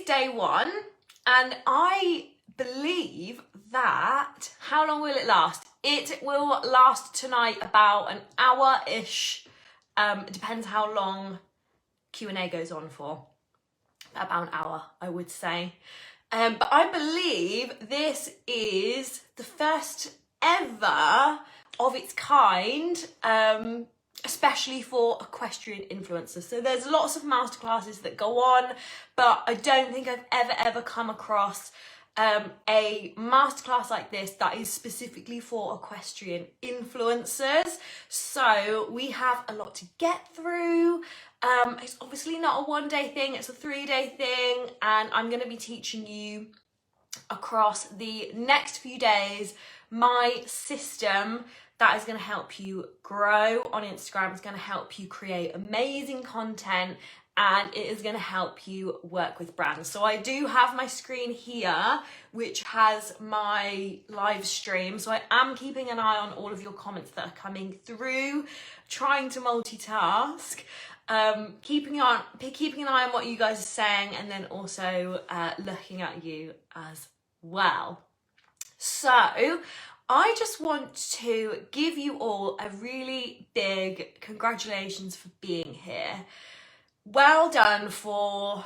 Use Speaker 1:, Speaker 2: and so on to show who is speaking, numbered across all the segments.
Speaker 1: day one, and I believe that, how long will it last? It will last tonight about an hour-ish. It depends how long Q&A goes on for. About an hour, I would say. But I believe this is the first ever of its kind, especially for equestrian influencers. So there's lots of masterclasses that go on, but I don't think I've ever come across a masterclass like this that is specifically for equestrian influencers. So we have a lot to get through. It's obviously not a one-day thing, it's a 3-day thing, and I'm going to be teaching you across the next few days my system that is going to help you grow on Instagram. It's going to help you create amazing content, and it is going to help you work with brands. So I do have my screen here, which has my live stream. So I am keeping an eye on all of your comments that are coming through, trying to multitask, keeping an eye on what you guys are saying, and then also looking at you as well. So I just want to give you all a really big congratulations for being here. Well done for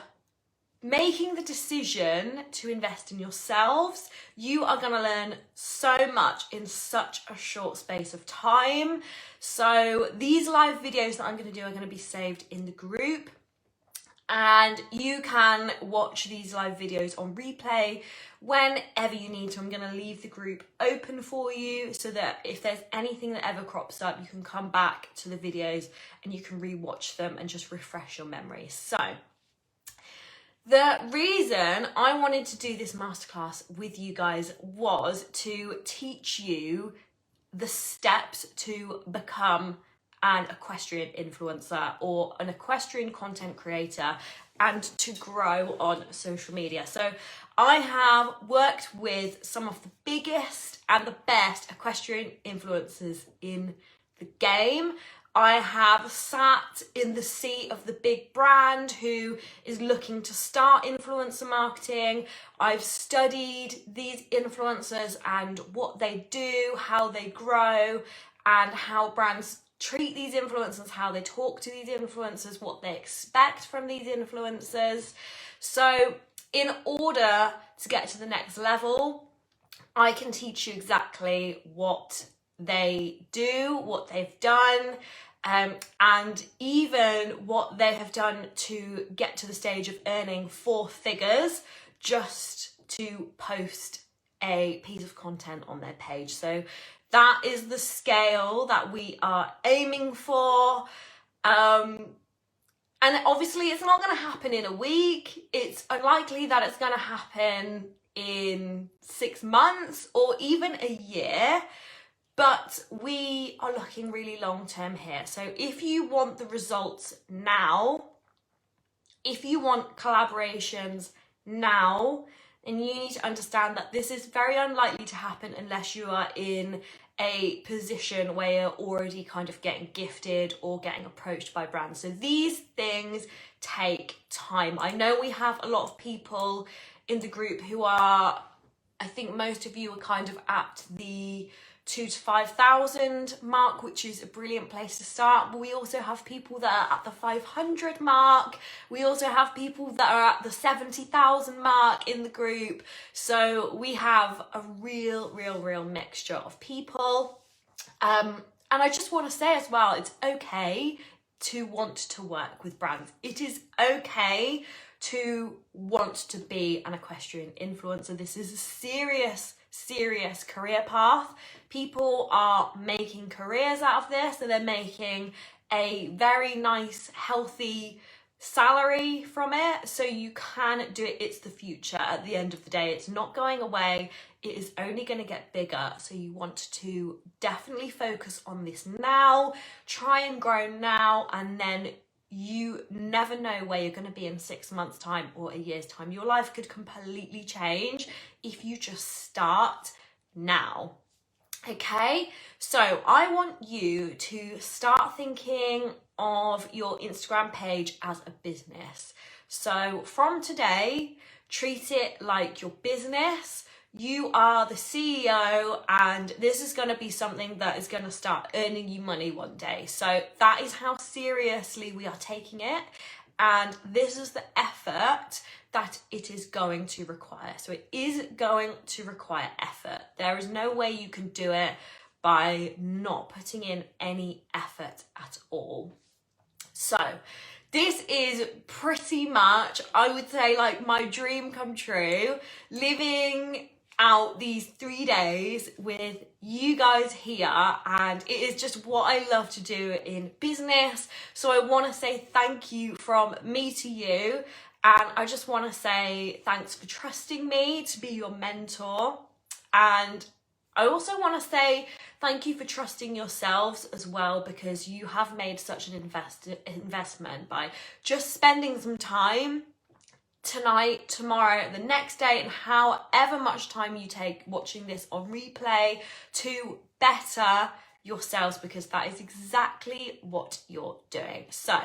Speaker 1: making the decision to invest in yourselves. You are going to learn so much in such a short space of time. So these live videos that I'm going to do are going to be saved in the group, and you can watch these live videos on replay whenever you need to. I'm going to leave the group open for you so that if there's anything that ever crops up, you can come back to the videos and you can rewatch them and just refresh your memory. So the reason I wanted to do this masterclass with you guys was to teach you the steps to become an equestrian influencer or an equestrian content creator and to grow on social media. So I have worked with some of the biggest and the best equestrian influencers in the game. I have sat in the seat of the big brand who is looking to start influencer marketing. I've studied these influencers and what they do, how they grow, and how brands treat these influencers, how they talk to these influencers, what they expect from these influencers. So in order to get to the next level, I can teach you exactly what they do, what they've done, and even what they have done to get to the stage of earning 4 figures just to post a piece of content on their page. So that is the scale that we are aiming for. And obviously it's not going to happen in a week. It's unlikely that it's going to happen in 6 months or even a year. But we are looking really long term here. So if you want the results now, if you want collaborations now, then you need to understand that this is very unlikely to happen unless you are in a position where you're already kind of getting gifted or getting approached by brands. So these things take time. I know we have a lot of people in the group who are, I think most of you are kind of at the 2,000 to 5,000 mark, which is a brilliant place to start. But we also have people that are at the 500 mark. We also have people that are at the 70,000 mark in the group. So we have a real mixture of people. And I just want to say as well, it's okay to want to work with brands. It is okay to want to be an equestrian influencer. This is a serious career path. People are making careers out of this, and they're making a very nice, healthy salary from it. So you can do it. It's the future at the end of the day. It's not going away. It is only going to get bigger. So you want to definitely focus on this now, try and grow now, and then you never know where you're going to be in 6 months' time or a year's time. Your life could completely change if you just start now. Okay, so I want you to start thinking of your Instagram page as a business. So from today, treat it like your business. You are the CEO, and this is going to be something that is going to start earning you money one day. So that is how seriously we are taking it. And this is the effort that it is going to require. So it is going to require effort. There is no way you can do it by not putting in any effort at all. So this is pretty much, I would say, like my dream come true, living out these 3 days with you guys here, and it is just what I love to do in business. So I want to say thank you from me to you, and I just want to say thanks for trusting me to be your mentor. And I also want to say thank you for trusting yourselves as well, because you have made such an investment by just spending some time tonight, tomorrow, the next day, and however much time you take watching this on replay to better yourselves, because that is exactly what you're doing. So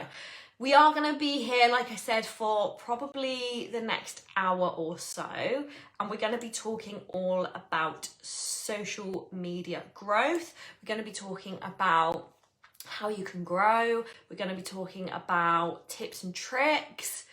Speaker 1: we are going to be here, like I said, for probably the next hour or so, and we're going to be talking all about social media growth. We're going to be talking about how you can grow. We're going to be talking about tips and tricks,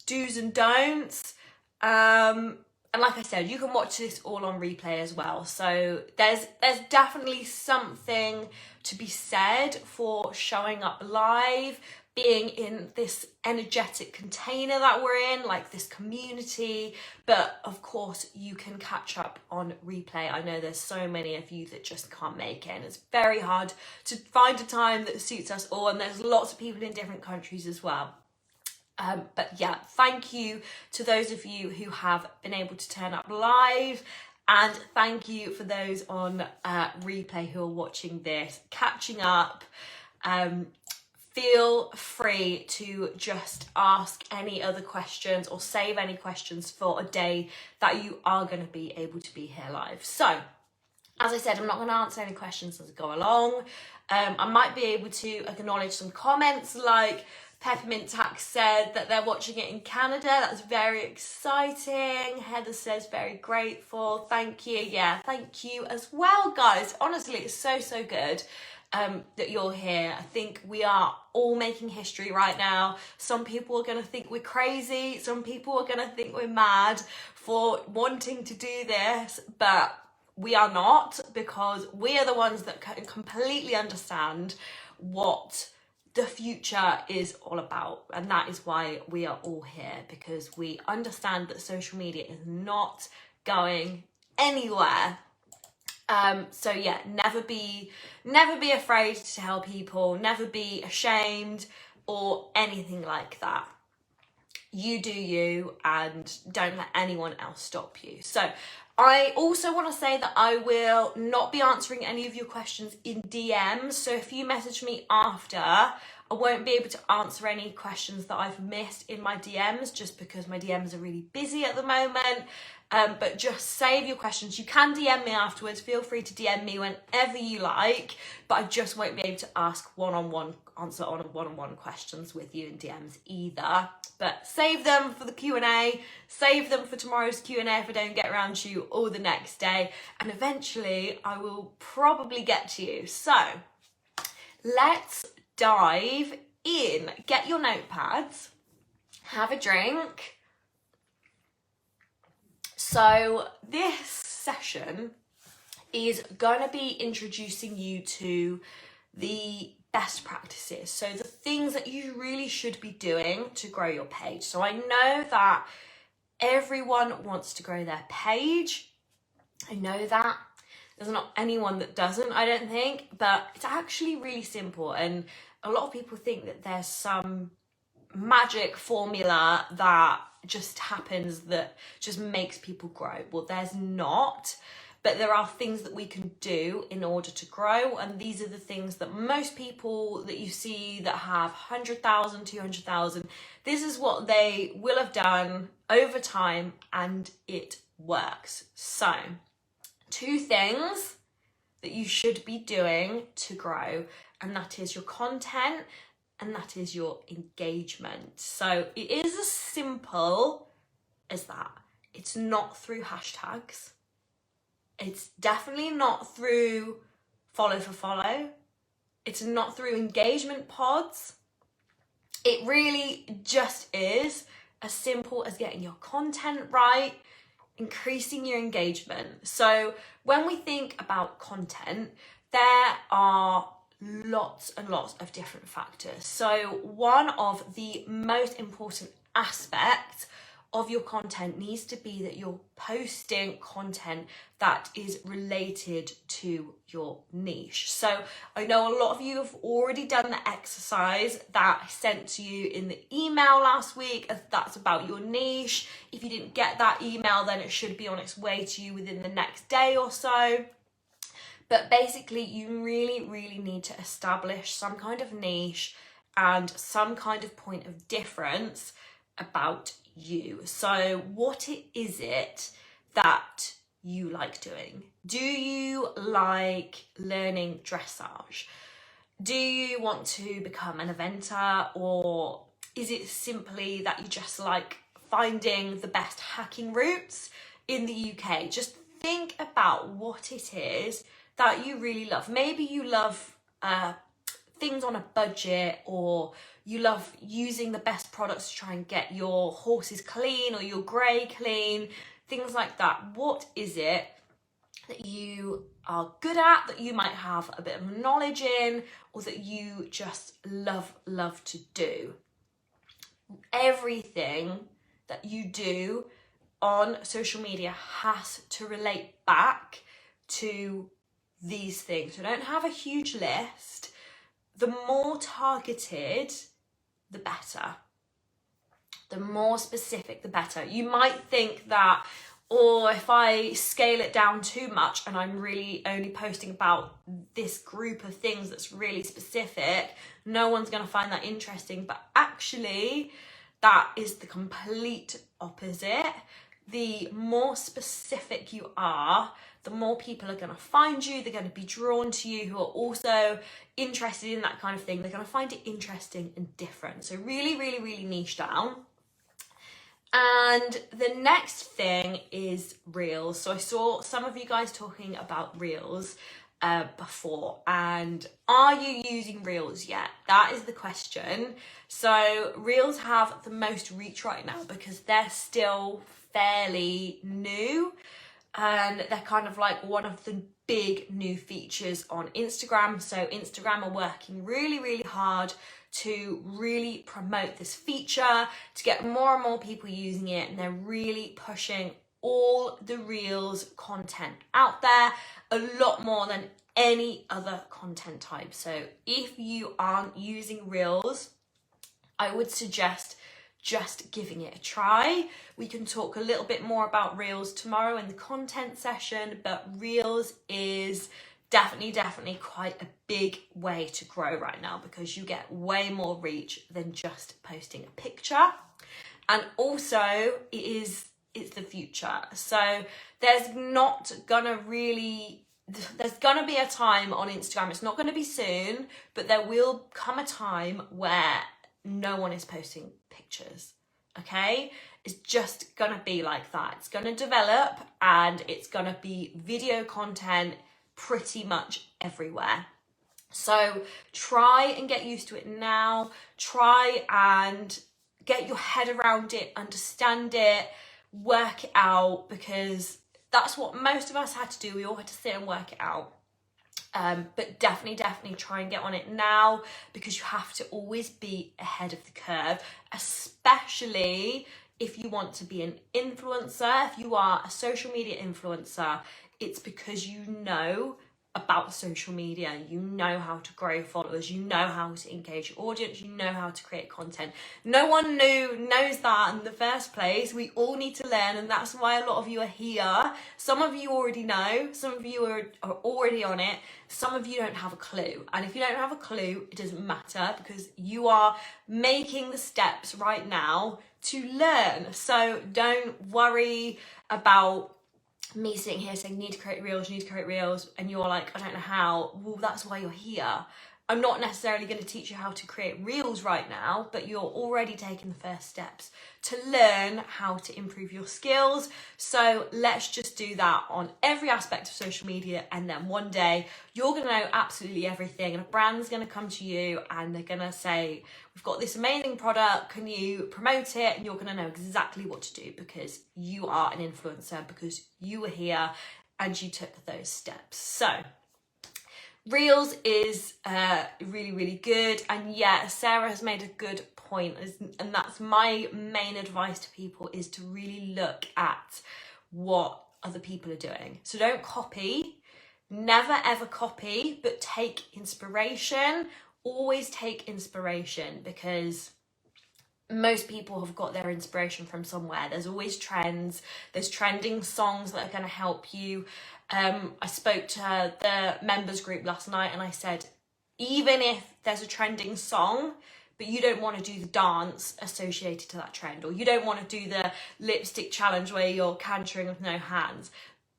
Speaker 1: do's and don'ts, and like I said, you can watch this all on replay as well. So there's definitely something to be said for showing up live, being in this energetic container that we're in, like this community. But of course you can catch up on replay. I know there's so many of you that just can't make it, and it's very hard to find a time that suits us all, and there's lots of people in different countries as well. But yeah, thank you to those of you who have been able to turn up live, and thank you for those on replay who are watching this, catching up. Feel free to just ask any other questions or save any questions for a day that you are going to be able to be here live. So as I said, I'm not going to answer any questions as I go along. I might be able to acknowledge some comments, like Peppermint Tax said that they're watching it in Canada. That's very exciting. Heather says very grateful. Thank you. Yeah, thank you as well, guys. Honestly, it's so good that you're here. I think we are all making history right now. Some people are going to think we're crazy. Some people are going to think we're mad for wanting to do this, but we are not, because we are the ones that can completely understand what the future is all about. And that is why we are all here, because we understand that social media is not going anywhere. So yeah, never be afraid to tell people, never be ashamed or anything like that. You do you, and don't let anyone else stop you. So I also want to say that I will not be answering any of your questions in DMs. So if you message me after, I won't be able to answer any questions that I've missed in my DMs, just because my DMs are really busy at the moment. But just save your questions. You can DM me afterwards. Feel free to DM me whenever you like, but I just won't be able to answer one-on-one questions with you in DMs either. But save them for the Q&A, save them for tomorrow's Q&A if I don't get around to you, or the next day, and eventually I will probably get to you. So let's dive in. Get your notepads, have a drink. So this session is going to be introducing you to the best practices. So the things that you really should be doing to grow your page. So I know that everyone wants to grow their page. I know that. There's not anyone that doesn't, I don't think, but it's actually really simple. And a lot of people think that there's some magic formula that just happens that just makes people grow. Well, there's not, but there are things that we can do in order to grow, and these are the things that most people that you see that have 100,000, 200,000, this is what they will have done over time, and it works. So 2 things that you should be doing to grow, and that is your content and that is your engagement. So it is as simple as that. It's not through hashtags. It's definitely not through follow for follow. It's not through engagement pods. It really just is as simple as getting your content right, increasing your engagement. So when we think about content, there are lots and lots of different factors. So one of the most important aspects of your content needs to be that you're posting content that is related to your niche. So I know a lot of you have already done the exercise that I sent to you in the email last week. That's about your niche. If you didn't get that email, then it should be on its way to you within the next day or so. But basically, you really, really need to establish some kind of niche and some kind of point of difference about you. So what is it that you like doing? Do you like learning dressage? Do you want to become an eventer, or is it simply that you just like finding the best hacking routes in the UK? Just think about what it is that you really love. Maybe you love things on a budget, or you love using the best products to try and get your horses clean or your grey clean, things like that. What is it that you are good at, that you might have a bit of knowledge in, or that you just love to do? Everything that you do on social media has to relate back to these things. So don't have a huge list. The more targeted, the better. The more specific, the better. You might think that, or if I scale it down too much and I'm really only posting about this group of things that's really specific, no one's going to find that interesting. But actually, that is the complete opposite. The more specific you are, the more people are going to find you. They're going to be drawn to you, who are also interested in that kind of thing. They're going to find it interesting and different. So really, really, really niche down. And the next thing is Reels. So I saw some of you guys talking about Reels before, and are you using Reels yet? That is the question. So Reels have the most reach right now because they're still fairly new, and they're kind of like one of the big new features on Instagram. So Instagram are working really, really hard to really promote this feature, to get more and more people using it, and they're really pushing all the Reels content out there, a lot more than any other content type. So if you aren't using Reels, I would suggest just giving it a try. We can talk a little bit more about Reels tomorrow in the content session, but Reels is definitely quite a big way to grow right now because you get way more reach than just posting a picture. And also it's the future. So there's gonna be a time on Instagram, it's not gonna be soon, but there will come a time where no one is posting pictures, okay? It's just gonna be like that. It's gonna develop, and it's gonna be video content pretty much everywhere. So try and get used to it now. Try and get your head around it, understand it, work it out, because that's what most of us had to do. We all had to sit and work it out. But definitely try and get on it now, because you have to always be ahead of the curve, especially if you want to be an influencer. If you are a social media influencer, it's because you know about social media, you know how to grow followers, you know how to engage your audience, you know how to create content. No one knows that in the first place. We all need to learn, and that's why a lot of you are here. Some of you already know, some of you are already on it, some of you don't have a clue. And if you don't have a clue, it doesn't matter, because you are making the steps right now to learn. So don't worry about me sitting here saying, you need to create reels, and you're like, I don't know how. Well, that's why you're here. I'm not necessarily going to teach you how to create reels right now, but you're already taking the first steps to learn how to improve your skills. So let's just do that on every aspect of social media, and then one day you're going to know absolutely everything, and a brand's going to come to you and they're going to say, we've got this amazing product, can you promote it? And you're going to know exactly what to do because you are an influencer, because you were here and you took those steps. So Reels is really, really good. And yeah, Sarah has made a good point, and that's my main advice to people, is to really look at what other people are doing. So don't copy, never ever copy, but take inspiration. Always take inspiration, because most people have got their inspiration from somewhere. There's always trends, there's trending songs that are going to help you. I spoke to the members group last night and I said, even if there's a trending song, but you don't want to do the dance associated to that trend, or you don't want to do the lipstick challenge where you're cantering with no hands,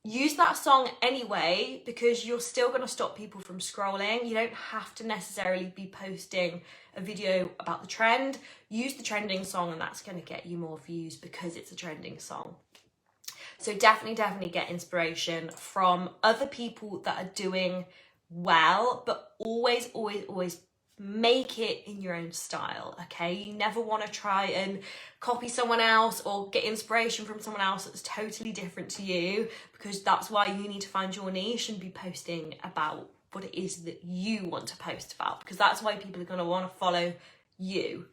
Speaker 1: use that song anyway, because you're still going to stop people from scrolling. You don't have to necessarily be posting a video about the trend. Use the trending song and that's going to get you more views because it's a trending song. So definitely get inspiration from other people that are doing well, but always make it in your own style, okay? You never want to try and copy someone else or get inspiration from someone else that's totally different to you, because that's why you need to find your niche and be posting about what it is that you want to post about, because that's why people are going to want to follow you.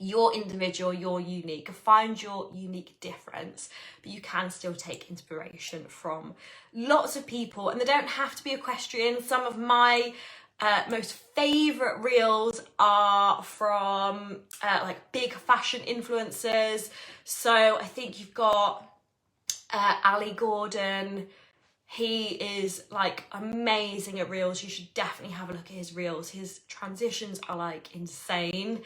Speaker 1: You're individual, you're unique. Find your unique difference, but you can still take inspiration from lots of people, and they don't have to be equestrian. Some of my most favourite reels are from like big fashion influencers. So I think you've got Ali Gordon. He is like amazing at reels. You should definitely have a look at his reels. His transitions are like insane.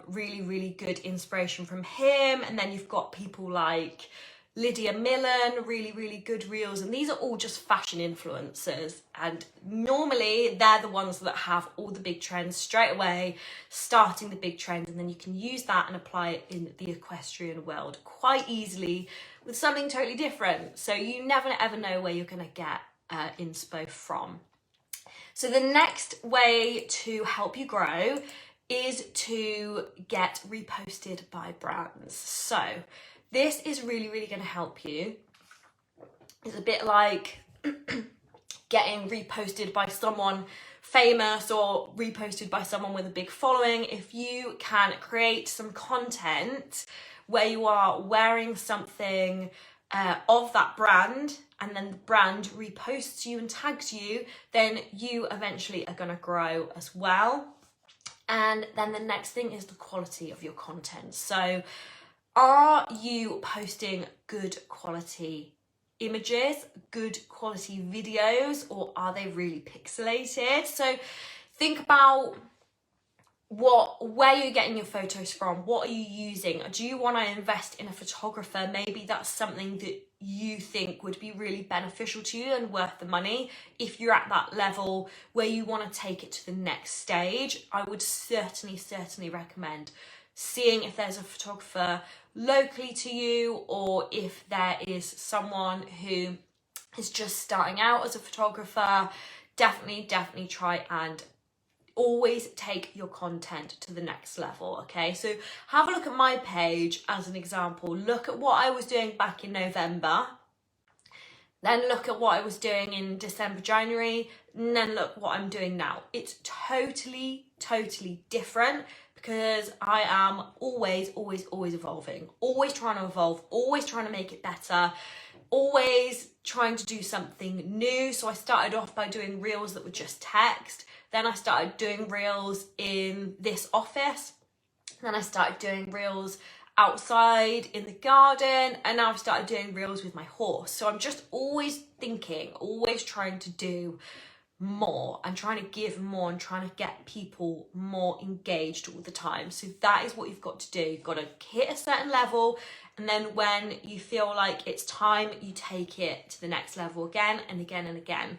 Speaker 1: Really good inspiration from him. And then you've got people like Lydia Millen, really good reels. And these are all just fashion influencers. And normally they're the ones that have all the big trends straight away, starting the big trends. And then you can use that and apply it in the equestrian world quite easily with something totally different. So you never ever know where you're going to get inspo from. So the next way to help you grow is to get reposted by brands. So this is really going to help you. It's a bit like getting reposted by someone famous or reposted by someone with a big following. If you can create some content where you are wearing something of that brand, and then the brand reposts you and tags you, then you eventually are going to grow as well. And then the next thing is the quality of your content. So are you posting good quality images, good quality videos, or are they really pixelated? So think about where you're getting your photos from. What are you using? Do you want to invest in a photographer? Maybe that's something that you think would be really beneficial to you and worth the money. If you're at that level where you want to take it to the next stage, I would certainly recommend seeing if there's a photographer locally to you, or if there is someone who is just starting out as a photographer. Definitely try and always take your content to the next level, okay? So have a look at my page as an example. Look at what I was doing back in November, then look at what I was doing in December, January, and then look what I'm doing now. It's totally different, because I am always evolving, always trying to evolve, always trying to make it better, always trying to do something new. So I started off by doing reels that were just text. Then I started doing reels in this office. Then I started doing reels outside in the garden. And now I've started doing reels with my horse. So I'm just always thinking, always trying to do more and trying to give more and trying to get people more engaged all the time. So that is what you've got to do. You've got to hit a certain level, and then when you feel like it's time, you take it to the next level again and again.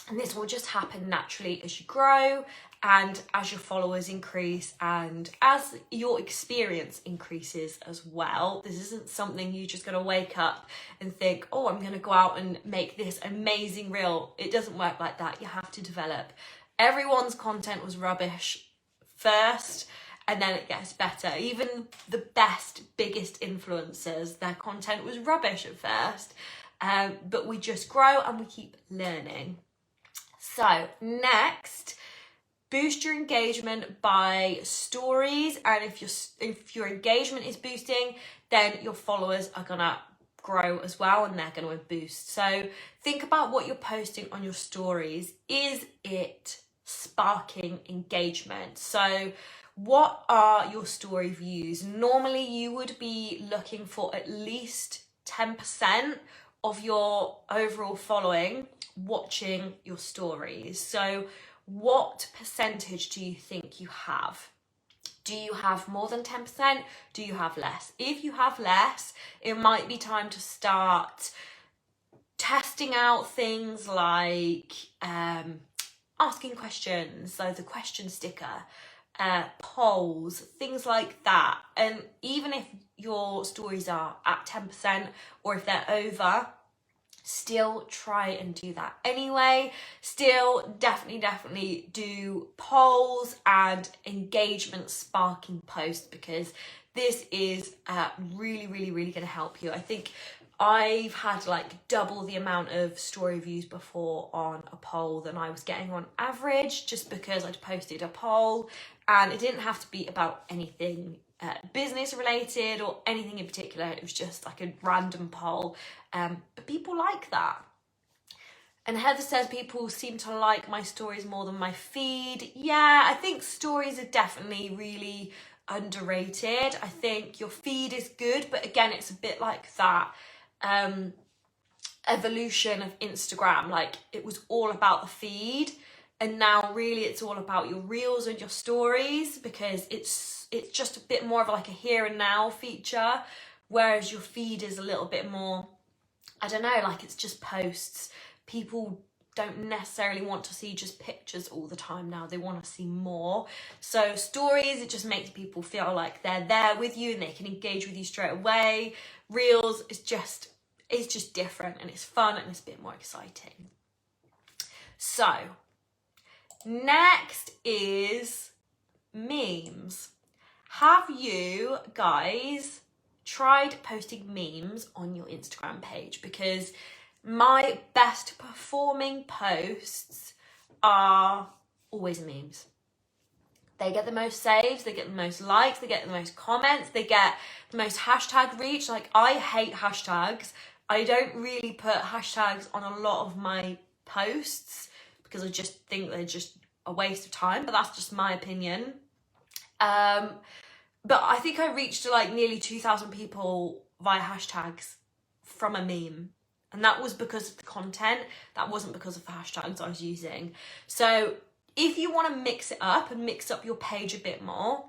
Speaker 1: And this will just happen naturally as you grow and as your followers increase and as your experience increases as well. This isn't something you're just going to wake up and think, oh, I'm going to go out and make this amazing reel. It doesn't work like that. You have to develop. Everyone's content was rubbish first, and then it gets better. Even the best, biggest influencers, their content was rubbish at first, but we just grow and we keep learning. So next, boost your engagement by stories, and if your engagement is boosting, then your followers are gonna grow as well and they're gonna boost. So think about what you're posting on your stories. Is it sparking engagement? So what are your story views? Normally you would be looking for at least 10% of your overall following watching your stories. So what percentage do you think you have? Do you have more than 10%? Do you have less? If you have less, it might be time to start testing out things like asking questions, so the question sticker, polls, things like that. And even if your stories are at 10% or if they're over, still try and do that anyway. Still definitely do polls and engagement sparking posts, because this is really going to help you. I think I've had like double the amount of story views before on a poll than I was getting on average, just because I'd posted a poll and it didn't have to be about anything business related or anything in particular. It was just like a random poll, but people like that. And Heather says people seem to like my stories more than my feed. Yeah, I think stories are definitely really underrated. I think your feed is good, but again, it's a bit like that evolution of Instagram. Like, it was all about the feed, and now really it's all about your reels and your stories, because it's just a bit more of like a here and now feature, whereas your feed is a little bit more, I don't know, like it's just posts. People don't necessarily want to see just pictures all the time now. They want to see more. So stories, it just makes people feel like they're there with you and they can engage with you straight away. Reels is just different, and it's fun and it's a bit more exciting. So next is memes. Have you guys tried posting memes on your Instagram page? Because my best performing posts are always memes. They get the most saves, they get the most likes, they get the most comments, they get the most hashtag reach. Like, I hate hashtags. I don't really put hashtags on a lot of my posts because I just think they're just a waste of time, but that's just my opinion. But I think I reached like nearly 2,000 people via hashtags from a meme. And that was because of the content. That wasn't because of the hashtags I was using. So if you want to mix it up and mix up your page a bit more,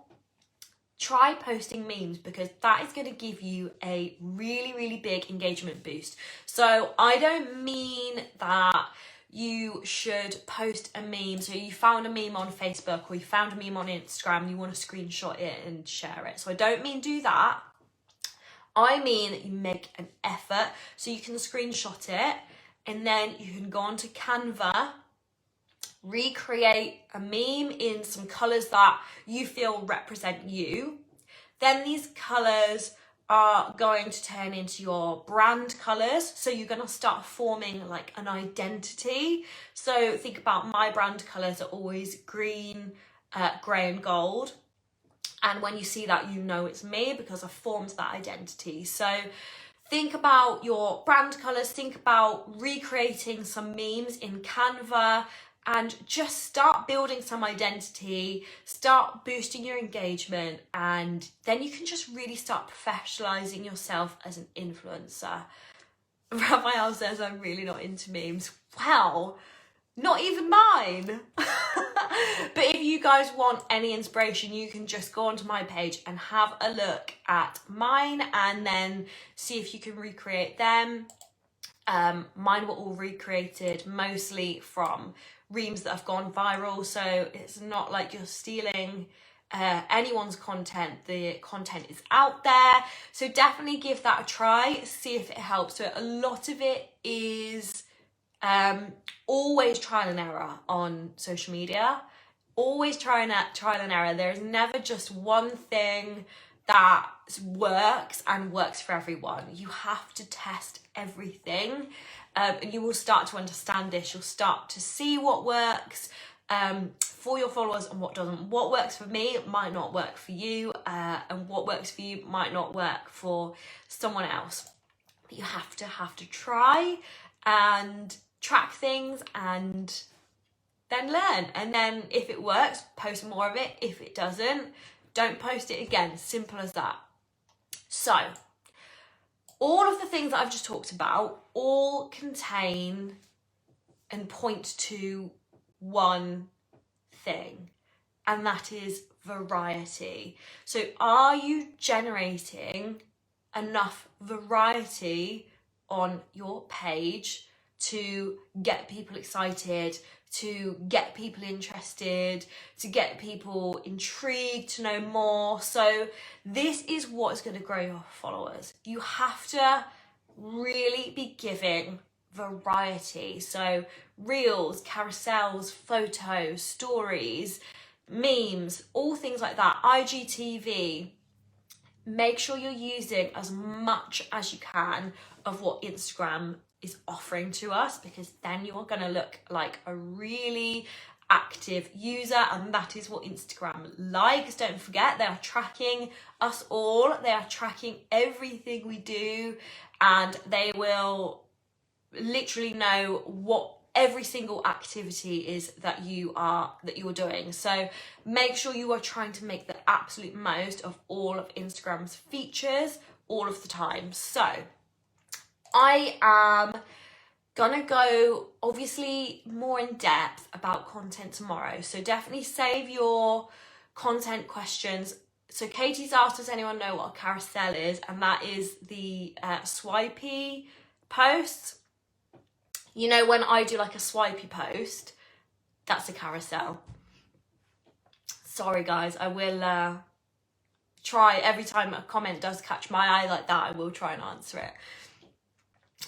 Speaker 1: try posting memes, because that is going to give you a really big engagement boost. So I don't mean that you should post a meme. So you found a meme on Facebook or you found a meme on Instagram, you want to screenshot it and share it. So I don't mean do that. I mean that you make an effort, so you can screenshot it and then you can go onto Canva, recreate a meme in some colours that you feel represent you. Then these colours are going to turn into your brand colours. So you're going to start forming like an identity. So think about my brand colours are always green, grey and gold. And when you see that, you know it's me, because I've formed that identity. So think about your brand colours, think about recreating some memes in Canva, and just start building some identity, start boosting your engagement, and then you can just really start professionalising yourself as an influencer. Raphael says, I'm really not into memes. Well, not even mine. But if you guys want any inspiration, you can just go onto my page and have a look at mine and then see if you can recreate them. Mine were all recreated mostly from reams that have gone viral, so it's not like you're stealing anyone's content. The content is out there, so definitely give that a try, see if it helps. So a lot of it is always trial and error on social media, always trial and error. There is never just one thing that works and works for everyone. You have to test everything, and you will start to understand this. You'll start to see what works for your followers and what doesn't. What works for me might not work for you, and what works for you might not work for someone else. But you have to try and track things and then learn. And then if it works, post more of it. If it doesn't, don't post it again. Simple as that. So all of the things that I've just talked about all contain and point to one thing, and that is variety. So are you generating enough variety on your page to get people excited, to get people interested, to get people intrigued to know more? So this is what's going to grow your followers. You have to really be giving variety. So reels, carousels, photos, stories, memes, all things like that, IGTV. Make sure you're using as much as you can of what Instagram is offering to us, because then you are going to look like a really active user, and that is what Instagram likes. Don't forget, they are tracking us all. They are tracking everything we do, and they will literally know what every single activity is that you're doing. So make sure you are trying to make the absolute most of all of Instagram's features all of the time. So I am gonna go obviously more in depth about content tomorrow, so definitely save your content questions. So Katie's asked, does anyone know what a carousel is? And that is the swipey posts. You know, when I do like a swipey post, that's a carousel. Sorry guys, I will try, every time a comment does catch my eye like that, I will try and answer it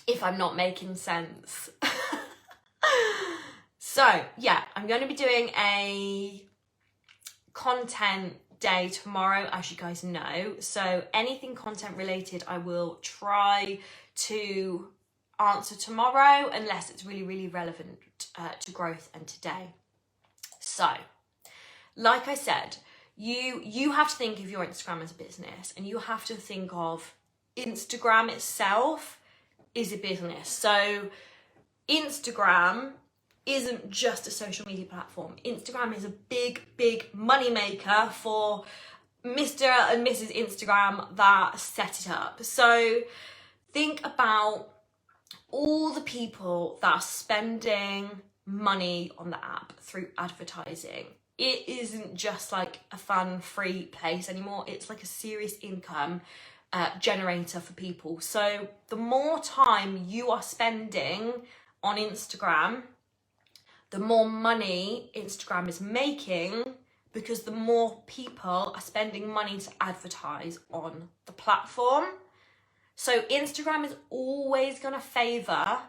Speaker 1: if I'm not making sense. So yeah, I'm going to be doing a content day tomorrow, as you guys know. So anything content related, I will try to answer tomorrow, unless it's really, really relevant to growth and today. So, like I said, you have to think of your Instagram as a business, and you have to think of Instagram itself is a business. So Instagram isn't just a social media platform. Instagram is a big, big money maker for Mr. and Mrs. Instagram that set it up. So think about all the people that are spending money on the app through advertising. It isn't just like a fun, free place anymore. It's like a serious income generator for people. So the more time you are spending on Instagram, the more money Instagram is making, because the more people are spending money to advertise on the platform. So Instagram is always going to favour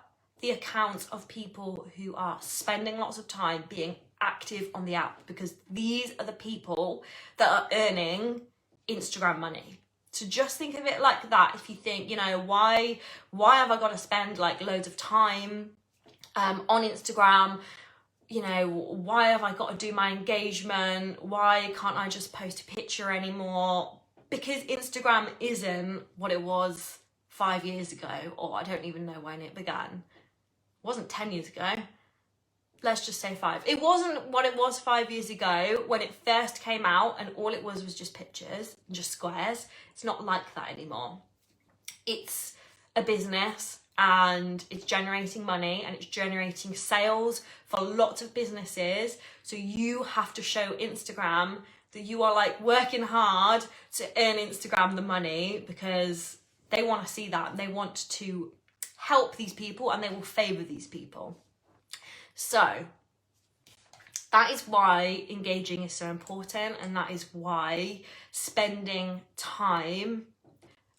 Speaker 1: the accounts of people who are spending lots of time being active on the app, because these are the people that are earning Instagram money. So just think of it like that. If you think, you know, why have I got to spend like loads of time on Instagram? You know, why have I got to do my engagement? Why can't I just post a picture anymore? Because Instagram isn't what it was 5 years ago, or I don't even know when it began. It wasn't 10 years ago. Let's just say 5. It wasn't what it was 5 years ago when it first came out and all it was just pictures and just squares. It's not like that anymore. It's a business, and it's generating money, and it's generating sales for lots of businesses. So you have to show Instagram that you are like working hard to earn Instagram the money, because they want to see that, and they want to help these people and they will favor these people. So that is why engaging is so important, and that is why spending time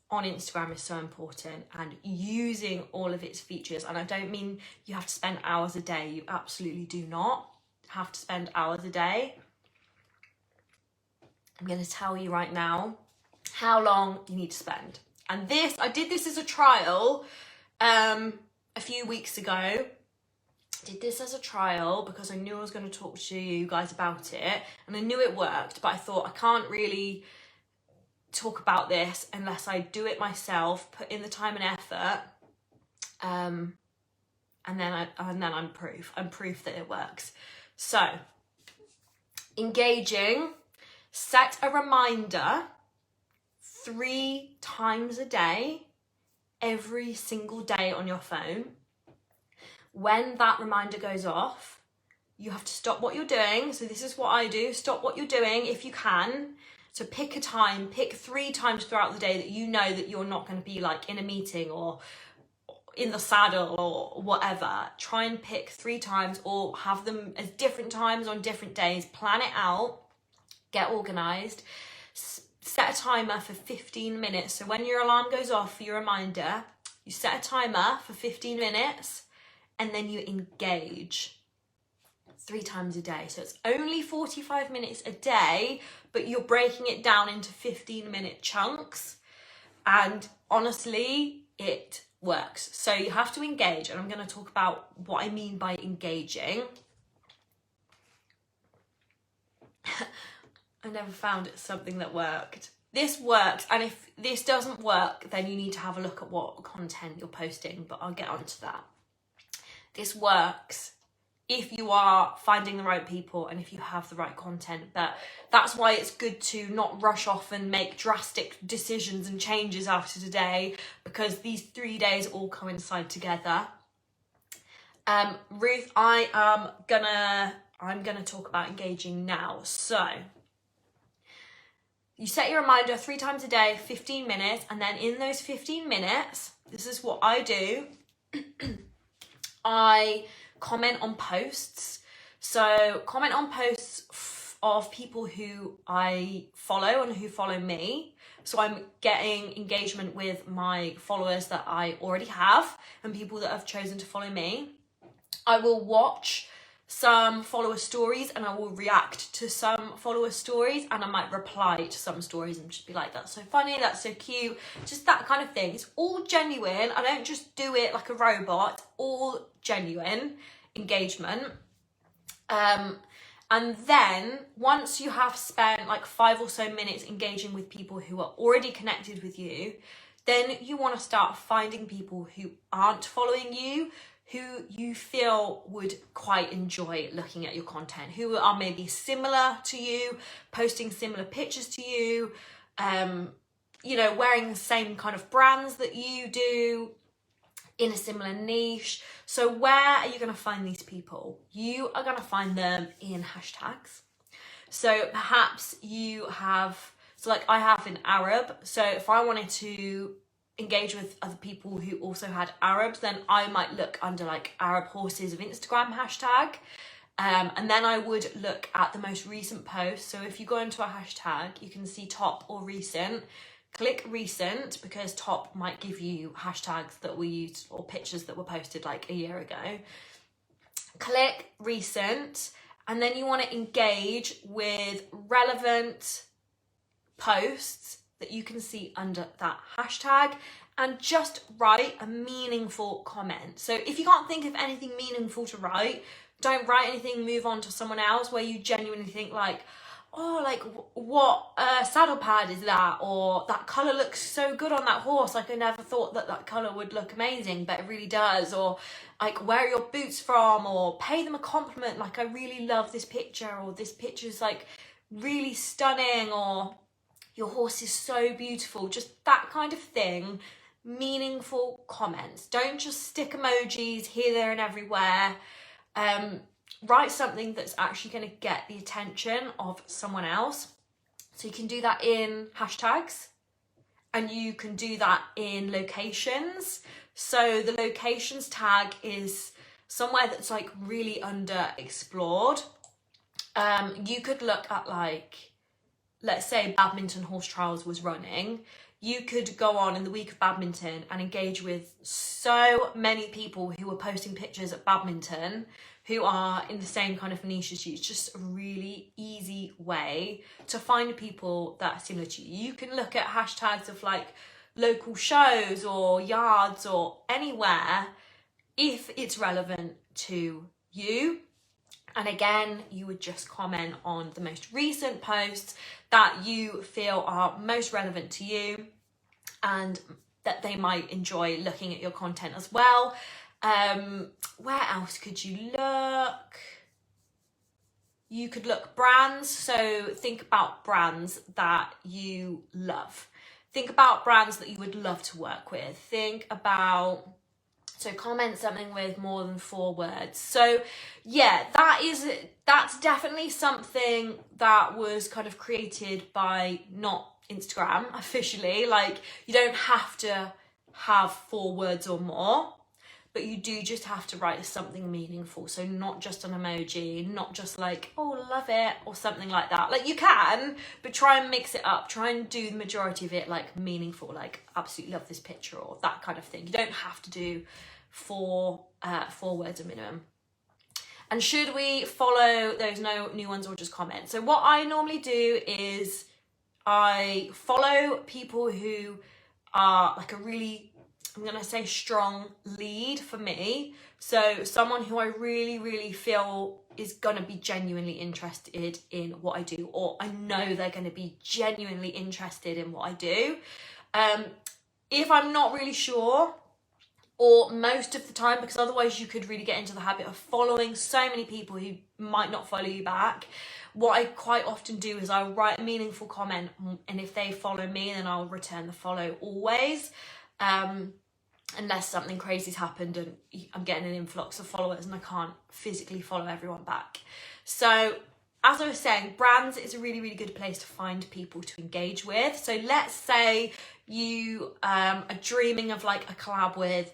Speaker 1: on Instagram is so important and using all of its features. And I don't mean you have to spend hours a day. You absolutely do not have to spend hours a day. I'm going to tell you right now how long you need to spend. And this, I did this as a trial a few weeks ago. Did this as a trial because I knew I was going to talk to you guys about it, and I knew it worked, but I thought I can't really talk about this unless I do it myself, put in the time and effort, and then I'm proof that it works. So engaging, set a reminder 3 times a day, every single day on your phone. When that reminder goes off, you have to stop what you're doing. So this is what I do. Stop what you're doing if you can. So pick a time, pick 3 times throughout the day that you know that you're not going to be like in a meeting or in the saddle or whatever. Try and pick 3 times, or have them as different times on different days. Plan it out, get organized, set a timer for 15 minutes. So when your alarm goes off for your reminder, you set a timer for 15 minutes and then you engage 3 times a day. So it's only 45 minutes a day, but you're breaking it down into 15-minute chunks. And honestly, it works. So you have to engage, and I'm going to talk about what I mean by engaging. I never found it something that worked. This works, and if this doesn't work, then you need to have a look at what content you're posting, but I'll get onto that. This works if you are finding the right people and if you have the right content, but that's why it's good to not rush off and make drastic decisions and changes after today, because these 3 days all coincide together. Ruth, I'm gonna talk about engaging now. So you set your reminder 3 times a day, 15 minutes, and then in those 15 minutes, this is what I do. I comment on posts. So comment on posts of people who I follow and who follow me. So I'm getting engagement with my followers that I already have and people that have chosen to follow me. I will watch some follower stories and I will react to some follower stories, and I might reply to some stories and just be like, that's so funny, that's so cute, just that kind of thing. It's all genuine. I don't just do it like a robot, all genuine engagement. And then once you have spent like 5 or so minutes engaging with people who are already connected with you, then you want to start finding people who aren't following you, who you feel would quite enjoy looking at your content, who are maybe similar to you, posting similar pictures to you, you know, wearing the same kind of brands that you do, in a similar niche. So where are you going to find these people? You are going to find them in hashtags. So perhaps you have, so like I have in Arab. So if I wanted to engage with other people who also had Arabs, then I might look under like Arab horses of Instagram hashtag. And then I would look at the most recent post. So if you go into a hashtag, you can see top or recent. Click recent, because top might give you hashtags that were used or pictures that were posted like a year ago. Click recent, and then you want to engage with relevant posts that you can see under that hashtag, and just write a meaningful comment. So if you can't think of anything meaningful to write, don't write anything, move on to someone else where you genuinely think like, oh, like what saddle pad is that? Or that colour looks so good on that horse. Like I never thought that that colour would look amazing, but it really does. Or like, where are your boots from? Or pay them a compliment. Like, I really love this picture, or this picture is like really stunning, or your horse is so beautiful. Just that kind of thing. Meaningful comments. Don't just stick emojis here, there and everywhere. Write something that's actually going to get the attention of someone else. So you can do that in hashtags, and you can do that in locations. So the locations tag is somewhere that's like really underexplored. You could look at like, let's say badminton horse trials was running. You could go on in the week of badminton and engage with so many people who are posting pictures of badminton who are in the same kind of niche as you. It's just a really easy way to find people that are similar to you. You can look at hashtags of like local shows or yards or anywhere if it's relevant to you. And again, you would just comment on the most recent posts that you feel are most relevant to you and that they might enjoy looking at your content as well. Where else could you look? You could look brands. So think about brands that you love. Think about brands that you would love to work with. Think about, so comment something with more than 4 words. So yeah, that's definitely something that was kind of created by not Instagram officially. Like, you don't have to have 4 words or more, but you do just have to write something meaningful. So not just an emoji, not just like, oh, love it, or something like that. Like, you can, but try and mix it up. Try and do the majority of it like meaningful, like absolutely love this picture or that kind of thing. You don't have to do 4 words a minimum. And should we follow those no new ones or just comment? So what I normally do is I follow people who are like a really, I'm gonna say, strong lead for me. So someone who I really feel is gonna be genuinely interested in what I do, or I know they're gonna be genuinely interested in what I do. If I'm not really sure, or most of the time, because otherwise you could really get into the habit of following so many people who might not follow you back, what I quite often do is I'll write a meaningful comment, and if they follow me, then I'll return the follow always, unless something crazy's happened and I'm getting an influx of followers and I can't physically follow everyone back. So as I was saying, brands is a really good place to find people to engage with. So let's say you are dreaming of like a collab with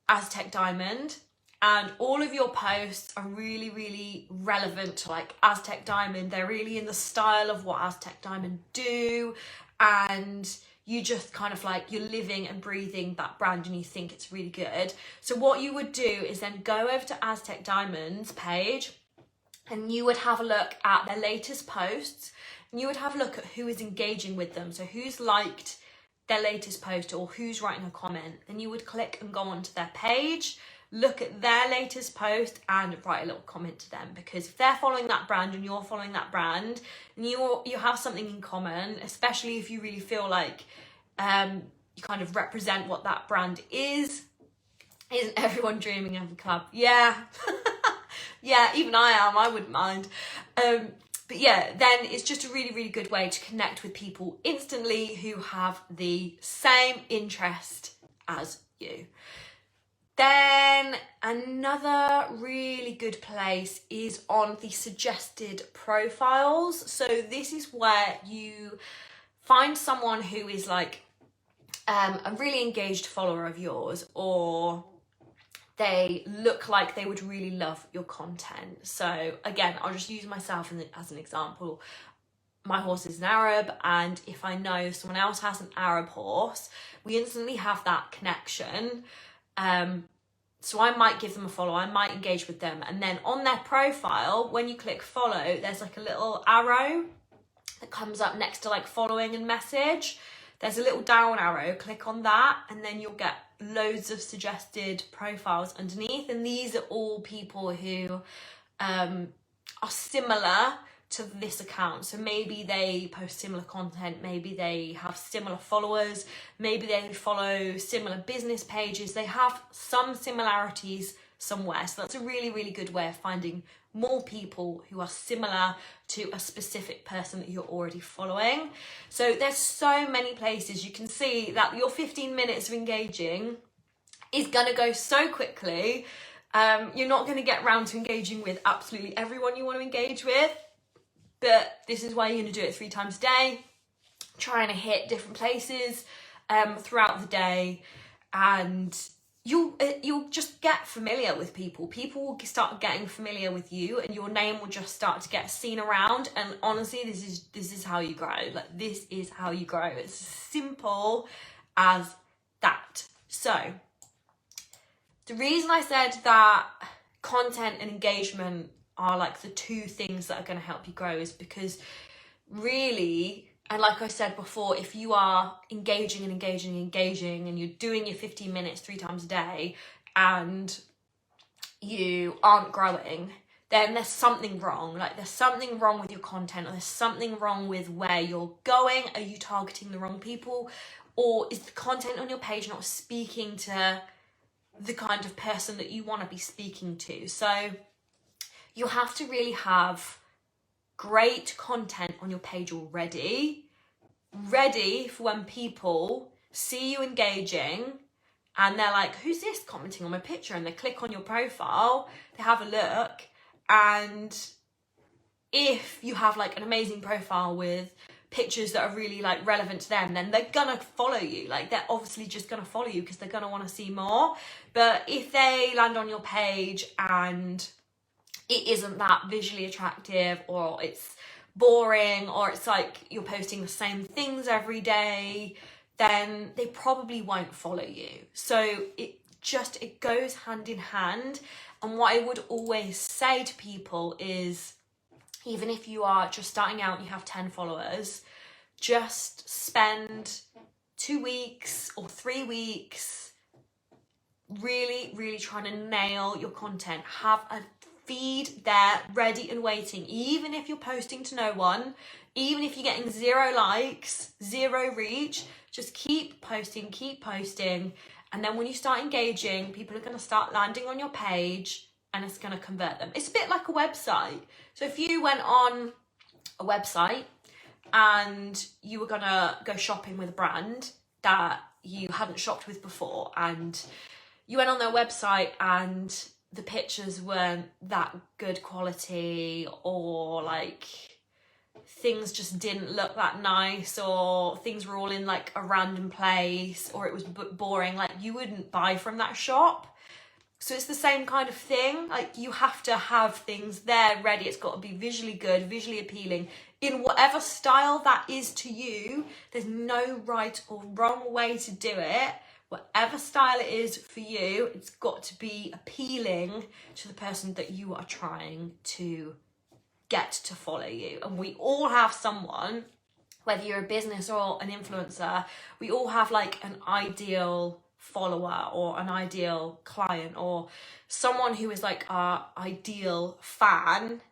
Speaker 1: Aztec Diamond, and all of your posts are really relevant to like Aztec Diamond. They're really in the style of what Aztec Diamond do, and you just kind of like, you're living and breathing that brand and you think it's really good. So what you would do is then go over to Aztec Diamond's page and you would have a look at their latest posts, and you would have a look at who is engaging with them. So who's liked their latest post or who's writing a comment. Then you would click and go onto their page, look at their latest post and write a little comment to them, because if they're following that brand and you're following that brand and you have something in common, especially if you really feel like you kind of represent what that brand is. Isn't everyone dreaming of a club? Yeah. Yeah, even I wouldn't mind. But yeah, then it's just a really good way to connect with people instantly who have the same interest as you. Then another really good place is on the suggested profiles. So this is where you find someone who is like a really engaged follower of yours, or they look like they would really love your content. So again, I'll just use myself as an example. My horse is an Arab, and if I know someone else has an Arab horse, we instantly have that connection. So I might give them a follow, I might engage with them, and then on their profile, when you click follow, there's like a little arrow that comes up next to like following and message. There's a little down arrow, click on that, and then you'll get loads of suggested profiles underneath. And these are all people who are similar to this account. So maybe they post similar content, maybe they have similar followers, maybe they follow similar business pages. They have some similarities somewhere. So that's a really good way of finding more people who are similar to a specific person that you're already following. So there's so many places. You can see that your 15 minutes of engaging is gonna go so quickly. You're not gonna get around to engaging with absolutely everyone you want to engage with, but this is why you're gonna do it 3 times a day, trying to hit different places throughout the day, and you'll just get familiar with people. People will start getting familiar with you, and your name will just start to get seen around. And honestly, this is how you grow. Like, this is how you grow. It's as simple as that. So the reason I said that content and engagement are like the two things that are going to help you grow is because really, and like I said before, if you are engaging and you're doing your 15 minutes 3 times a day and you aren't growing, then there's something wrong. Like, there's something wrong with your content, or there's something wrong with where you're going. Are you targeting the wrong people? Or is the content on your page not speaking to the kind of person that you want to be speaking to? So you have to really have great content on your page already, ready for when people see you engaging and they're like, who's this commenting on my picture? And they click on your profile, they have a look, and if you have like an amazing profile with pictures that are really like relevant to them, then they're gonna follow you. Like, they're obviously just gonna follow you because they're gonna want to see more. But if they land on your page and it isn't that visually attractive, or it's boring, or it's like you're posting the same things every day, then they probably won't follow you. So it goes hand in hand. And what I would always say to people is, even if you are just starting out and you have 10 followers, just spend 2 weeks or 3 weeks really, really trying to nail your content. Have a feed there ready and waiting. Even if you're posting to no one, even if you're getting 0 likes, 0 reach, just keep posting. And then when you start engaging, people are going to start landing on your page and it's going to convert them. It's a bit like a website. So if you went on a website and you were going to go shopping with a brand that you hadn't shopped with before, and you went on their website and the pictures weren't that good quality, or like things just didn't look that nice, or things were all in like a random place, or it was boring, like you wouldn't buy from that shop. So it's the same kind of thing. Like, you have to have things there ready. It's got to be visually good, visually appealing, in whatever style that is to you. There's no right or wrong way to do it. Whatever style it is for you, it's got to be appealing to the person that you are trying to get to follow you. And we all have someone, whether you're a business or an influencer, we all have like an ideal follower or an ideal client, or someone who is like our ideal fan.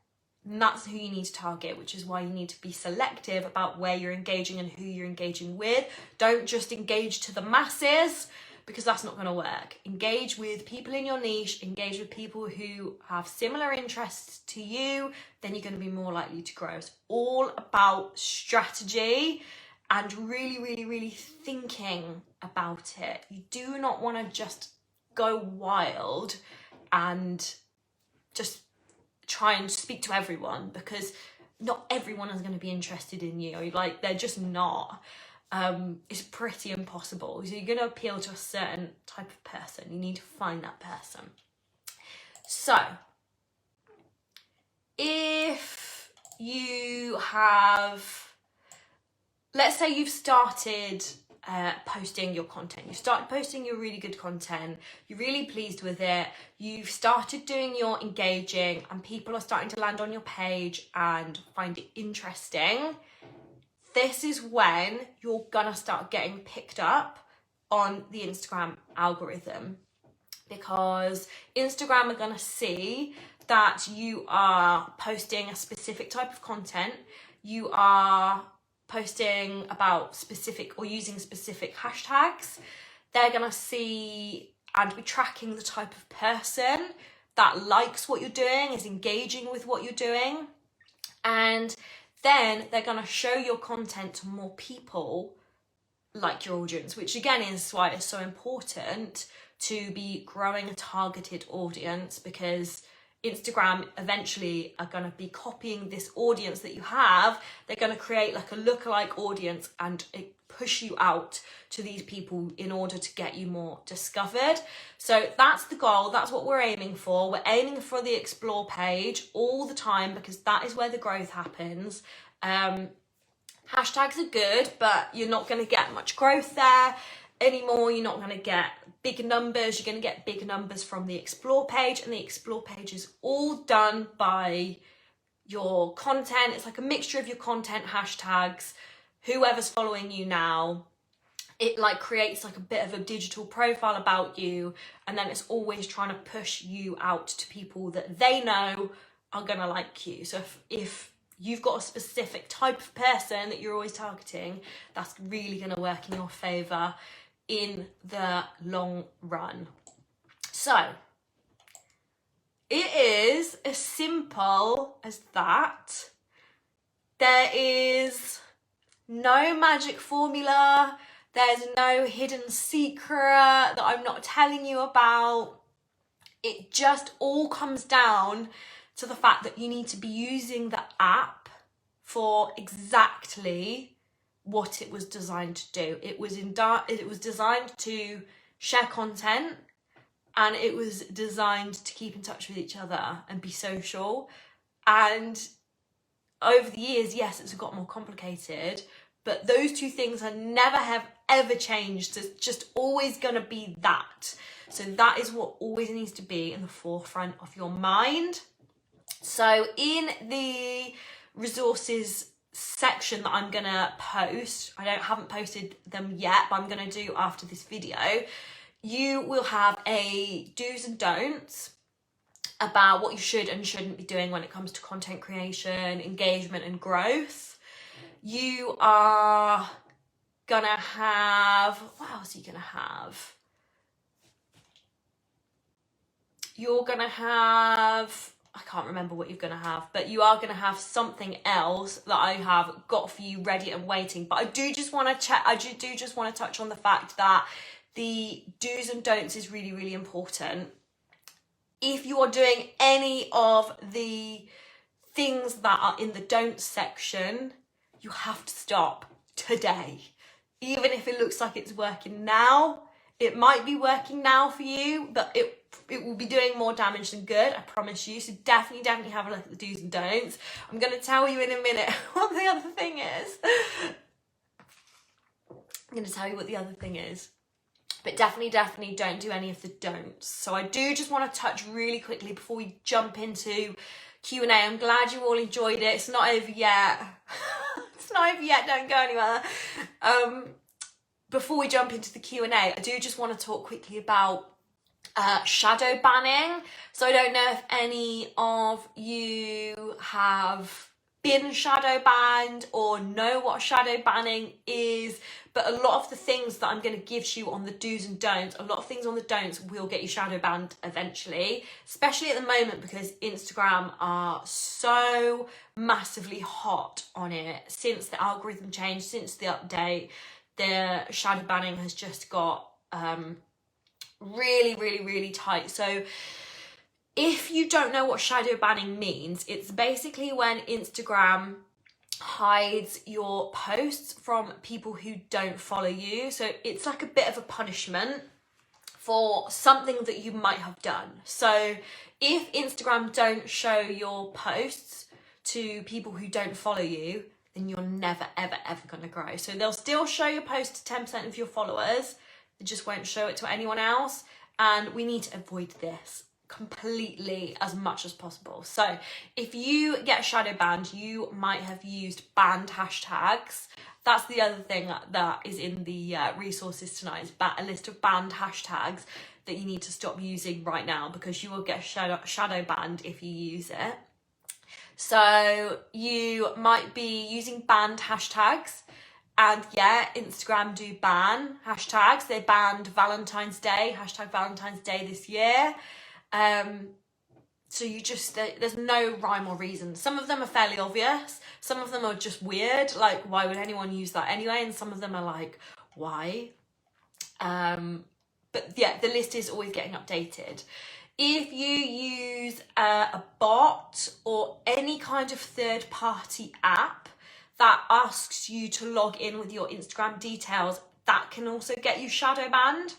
Speaker 1: And that's who you need to target, which is why you need to be selective about where you're engaging and who you're engaging with. Don't just engage to the masses, because that's not going to work. Engage with people in your niche, engage with people who have similar interests to you, then you're going to be more likely to grow. It's all about strategy and really, really, really thinking about it. You do not want to just go wild and just try and speak to everyone, because not everyone is going to be interested in you. Like, they're just not. It's pretty impossible. So you're going to appeal to a certain type of person. You need to find that person. So if you have, let's say you've started posting your content. You started posting your really good content. You're really pleased with it. You've started doing your engaging, and people are starting to land on your page and find it interesting. This is when you're gonna start getting picked up on the Instagram algorithm, because Instagram are gonna see that you are posting a specific type of content. You are posting about specific or using specific hashtags. They're gonna see and be tracking the type of person that likes what you're doing, is engaging with what you're doing, and then they're gonna show your content to more people like your audience, which again is why it's so important to be growing a targeted audience, because Instagram eventually are going to be copying this audience that you have. They're going to create like a lookalike audience and push you out to these people in order to get you more discovered. So that's the goal. That's what we're aiming for. We're aiming for the explore page all the time because that is where the growth happens. Hashtags are good, but you're not going to get much growth there anymore. You're not going to get big numbers. You're going to get big numbers from the explore page, and the explore page is all done by your content. It's like a mixture of your content, hashtags, whoever's following you now. It like creates like a bit of a digital profile about you, and then it's always trying to push you out to people that they know are going to like you. So if you've got a specific type of person that you're always targeting, that's really going to work in your favor in the long run. So it is as simple as that. There is no magic formula. There's no hidden secret that I'm not telling you about. It just all comes down to the fact that you need to be using the app for exactly what it was designed to do. It was designed to share content, and it was designed to keep in touch with each other and be social. And over the years, yes, it's got more complicated, but those two things have ever changed. It's just always going to be that. So that is what always needs to be in the forefront of your mind. So in the resources section that I'm gonna post, I haven't posted them yet, but I'm gonna do after this video, you will have a do's and don'ts about what you should and shouldn't be doing when it comes to content creation, engagement and growth. You are gonna have, what else are you gonna have? You're gonna have, I can't remember what you're going to have, but you are going to have something else that I have got for you ready and waiting. But I do just want to touch on the fact that the do's and don'ts is really, really important. If you are doing any of the things that are in the don'ts section, you have to stop today. Even if it looks like it's working now, it might be working now for you, but it will be doing more damage than good, I promise you. So definitely have a look at the do's and don'ts. I'm going to tell you in a minute what the other thing is. But definitely don't do any of the don'ts. So I do just want to touch really quickly before we jump into Q&A. I'm glad you all enjoyed it. It's not over yet. It's not over yet, don't go anywhere. Before we jump into the Q&A, I do just want to talk quickly about shadow banning. So I don't know if any of you have been shadow banned or know what shadow banning is, but a lot of the things that I'm going to give you on the do's and don'ts, a lot of things on the don'ts will get you shadow banned eventually, especially at the moment because Instagram are so massively hot on it. Since the algorithm changed, since the update, the shadow banning has just got really tight. So if you don't know what shadow banning means, it's basically when Instagram hides your posts from people who don't follow you. So it's like a bit of a punishment for something that you might have done. So if Instagram don't show your posts to people who don't follow you, then you're never ever going to grow. So they'll still show your post to 10% of your followers, they just won't show it to anyone else, and we need to avoid this completely as much as possible. So if you get shadow banned, you might have used banned hashtags. That's the other thing that is in the resources tonight, is a list of banned hashtags that you need to stop using right now, because you will get shadow banned if you use it. So you might be using banned hashtags, and yeah, Instagram do ban hashtags. They banned Valentine's Day, hashtag Valentine's Day this year. So there's no rhyme or reason. Some of them are fairly obvious. Some of them are just weird. Like, why would anyone use that anyway? And some of them are like, why? But yeah, the list is always getting updated. If you use a bot or any kind of third-party app that asks you to log in with your Instagram details, that can also get you shadow banned.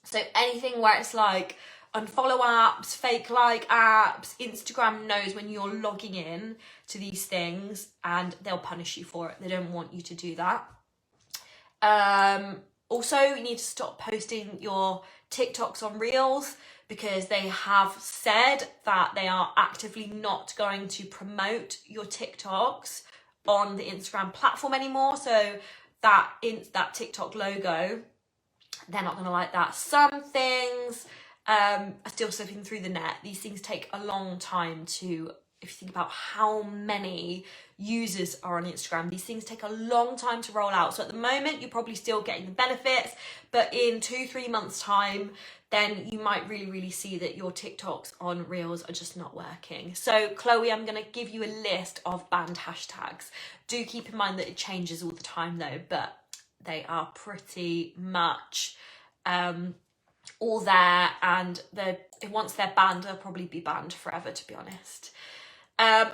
Speaker 1: So anything where it's like unfollow apps, fake like apps, Instagram knows when you're logging in to these things and they'll punish you for it. They don't want you to do that. Also, you need to stop posting your TikToks on Reels, because they have said that they are actively not going to promote your TikToks on the Instagram platform anymore. So that TikTok logo, they're not going to like that. Some things are still slipping through the net. These things take a long time to, if you think about how many users are on Instagram, these things take a long time to roll out. So at the moment, you're probably still getting the benefits, but in 2-3 months time, then you might really see that your TikToks on Reels are just not working. So Chloe, I'm going to give you a list of banned hashtags. Do keep in mind that it changes all the time though, but they are pretty much all there, and once they're banned, they'll probably be banned forever, to be honest.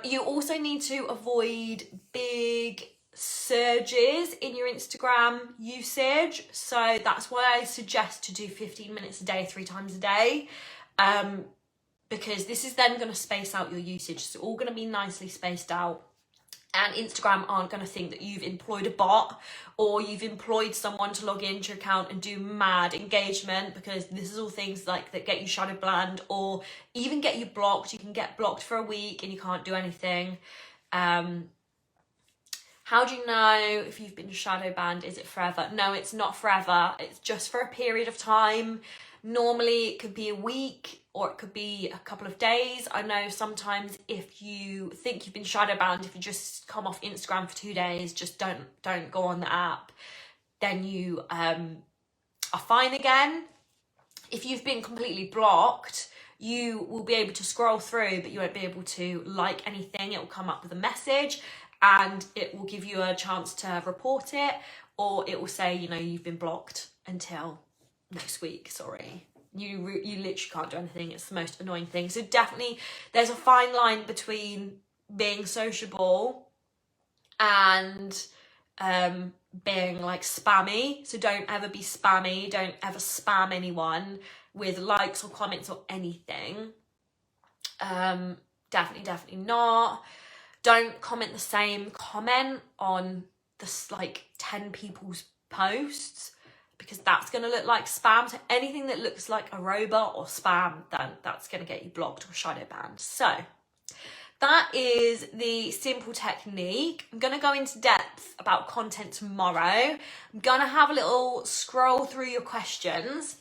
Speaker 1: You also need to avoid big surges in your Instagram usage. So that's why I suggest to do 15 minutes a day, 3 times a day, because this is then going to space out your usage. It's all going to be nicely spaced out. And Instagram aren't going to think that you've employed a bot or you've employed someone to log into your account and do mad engagement, because this is all things like that get you shadow banned or even get you blocked. You can get blocked for a week and you can't do anything. How do you know if you've been shadow banned? Is it forever? No, it's not forever. It's just for a period of time. Normally it could be a week or it could be a couple of days. I know sometimes if you think you've been shadow banned, if you just come off Instagram for 2 days, just don't go on the app, then you are fine again. If you've been completely blocked, you will be able to scroll through, but you won't be able to like anything. It will come up with a message and it will give you a chance to report it, or it will say, you know, you've been blocked until next week, sorry. You literally can't do anything. It's the most annoying thing. So definitely there's a fine line between being sociable and being like spammy. So don't ever be spammy. Don't ever spam anyone with likes or comments or anything. Definitely not. Don't comment the same comment on this like 10 people's posts, because that's going to look like spam. So anything that looks like a robot or spam, then that's going to get you blocked or shadow banned. So that is the simple technique. I'm going to go into depth about content tomorrow. I'm going to have a little scroll through your questions.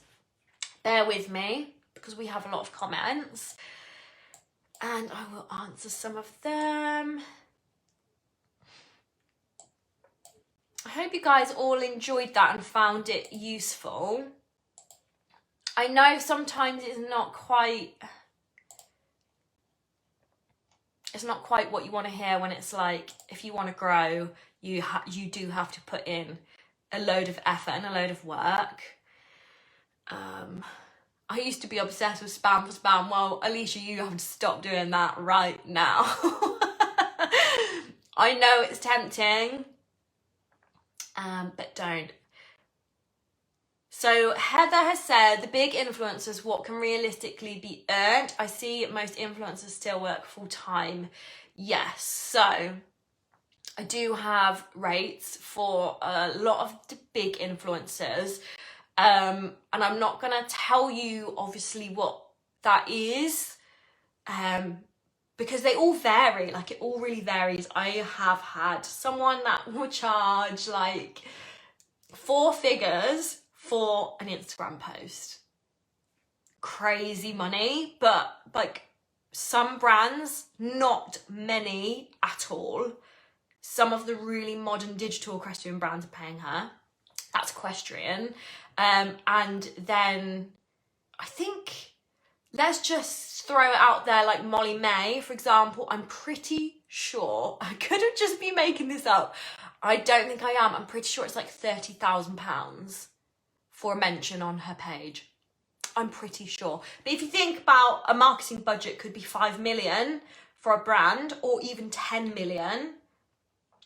Speaker 1: Bear with me because we have a lot of comments and I will answer some of them. I hope you guys all enjoyed that and found it useful. I know sometimes it's not quite what you want to hear when it's like, if you want to grow, you do have to put in a load of effort and a load of work. I used to be obsessed with spam for spam. Well, Alicia, you have to stop doing that right now. I know it's tempting. But don't. So Heather has said, the big influencers, what can realistically be earned? I see most influencers still work full time. Yes, so I do have rates for a lot of the big influencers. And I'm not going to tell you obviously what that is. Because they all vary, like it all really varies. I have had someone that will charge like 4 figures for an Instagram post. Crazy money, but like some brands, not many at all. Some of the really modern digital equestrian brands are paying her. That's equestrian. And then I think, let's just throw it out there, like Molly May, for example. I'm pretty sure, I could have just been making this up. I don't think I am. I'm pretty sure it's like £30,000 for a mention on her page. I'm pretty sure. But if you think about a marketing budget could be 5 million for a brand, or even 10 million.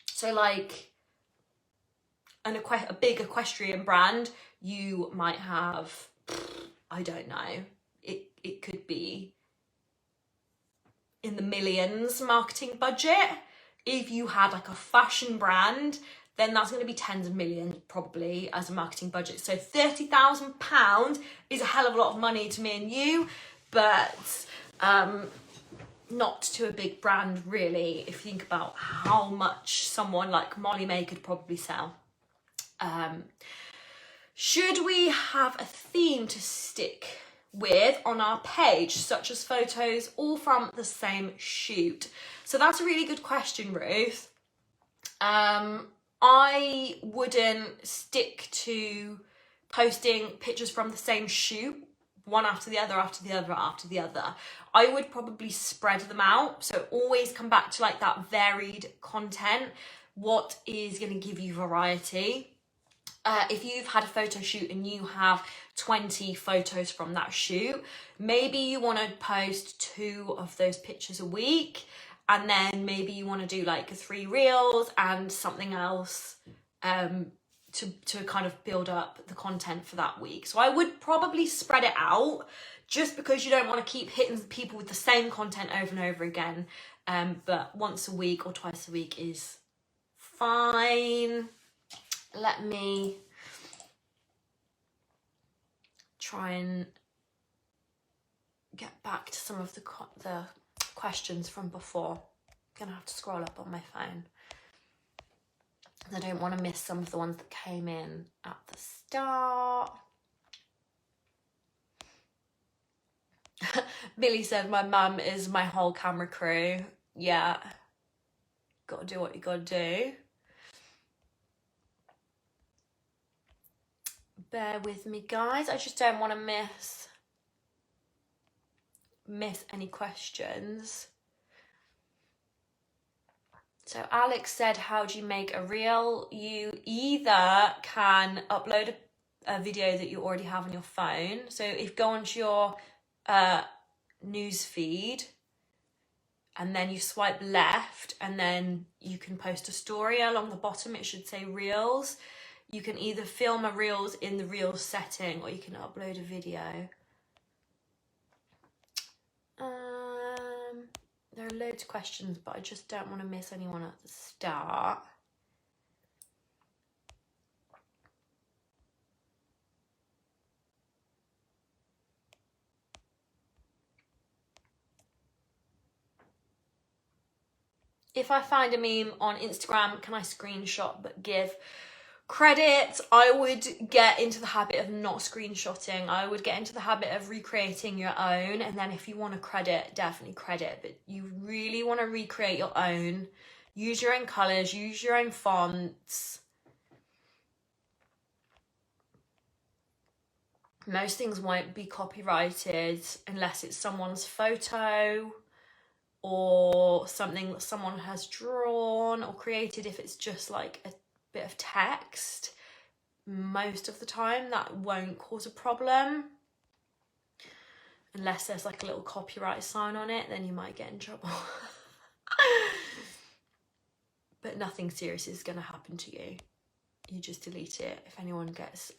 Speaker 1: So like a big equestrian brand, you might have, I don't know, it could be in the millions marketing budget. If you had like a fashion brand, then that's going to be tens of millions probably as a marketing budget. So £30,000 is a hell of a lot of money to me and you, but not to a big brand really, if you think about how much someone like Molly May could probably sell. Should we have a theme to stick with on our page, such as photos all from the same shoot? So that's a really good question, Ruth. I wouldn't stick to posting pictures from the same shoot, one after the other, after the other, after the other. I would probably spread them out. So always come back to like that varied content. What is going to give you variety? If you've had a photo shoot and you have 20 photos from that shoot, maybe you want to post 2 of those pictures a week, and then maybe you want to do like 3 reels and something else to kind of build up the content for that week. So I would probably spread it out, just because you don't want to keep hitting people with the same content over and over again. But once a week or twice a week is fine. Let me try and get back to some of the questions from before. I'm gonna have to scroll up on my phone. I don't want to miss some of the ones that came in at the start. Billy said, my mum is my whole camera crew. Yeah, gotta do what you gotta do. Bear with me, guys. I just don't want to miss any questions. So Alex said, how do you make a reel? You either can upload a video that you already have on your phone. So if you go onto your news feed and then you swipe left, and then you can post a story along the bottom. It should say reels. You can either film a reels in the reels setting, or you can upload a video. There are loads of questions, but I just don't want to miss anyone at the start. If I find a meme on Instagram, can I screenshot but give credit? I would get into the habit of not screenshotting. I would get into the habit of recreating your own, and then if you want to credit, definitely credit, but you really want to recreate your own. Use your own colours, use your own fonts. Most things won't be copyrighted unless it's someone's photo or something that someone has drawn or created. If it's just like a bit of text, most of the time that won't cause a problem, unless there's like a little copyright sign on it, then you might get in trouble. But nothing serious is going to happen to you. You just delete it. If anyone gets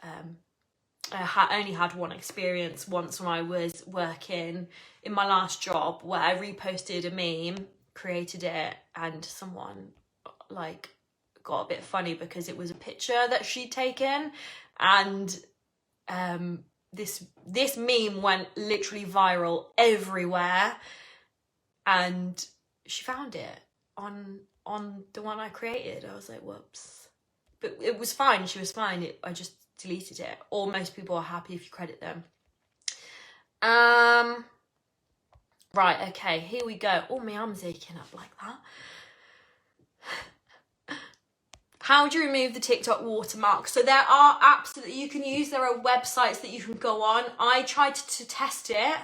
Speaker 1: I only had one experience once when I was working in my last job, where I reposted a meme, created it, and someone like got a bit funny because it was a picture that she'd taken, and this meme went literally viral everywhere, and she found it on the one I created. I was like, whoops. But it was fine, she was fine. I just deleted it. Or most people are happy if you credit them. Right, okay, here we go. Oh, my arm's aching up like that. How do you remove the TikTok watermark? So there are apps that you can use. There are websites that you can go on. I tried to test it,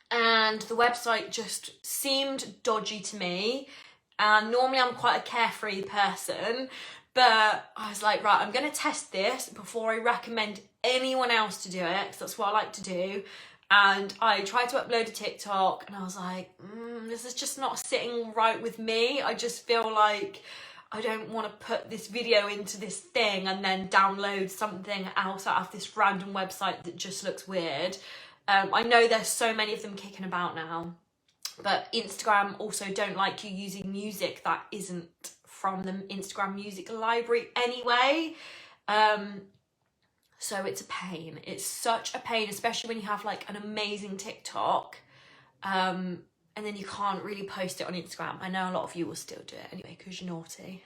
Speaker 1: and the website just seemed dodgy to me. And normally I'm quite a carefree person, but I was like, right, I'm going to test this before I recommend anyone else to do it, because that's what I like to do. And I tried to upload a TikTok and I was like, this is just not sitting right with me. I just feel like I don't want to put this video into this thing and then download something else out of this random website that just looks weird. I know there's so many of them kicking about now, but Instagram also don't like you using music that isn't from the Instagram music library anyway. So it's a pain. It's such a pain, especially when you have like an amazing TikTok, and then you can't really post it on Instagram. I know a lot of you will still do it anyway because you're naughty.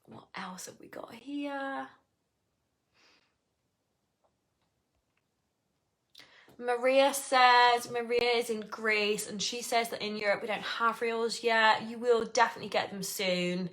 Speaker 1: What else have we got here? Maria is in Greece, and she says that in Europe we don't have reels yet. You will definitely get them soon.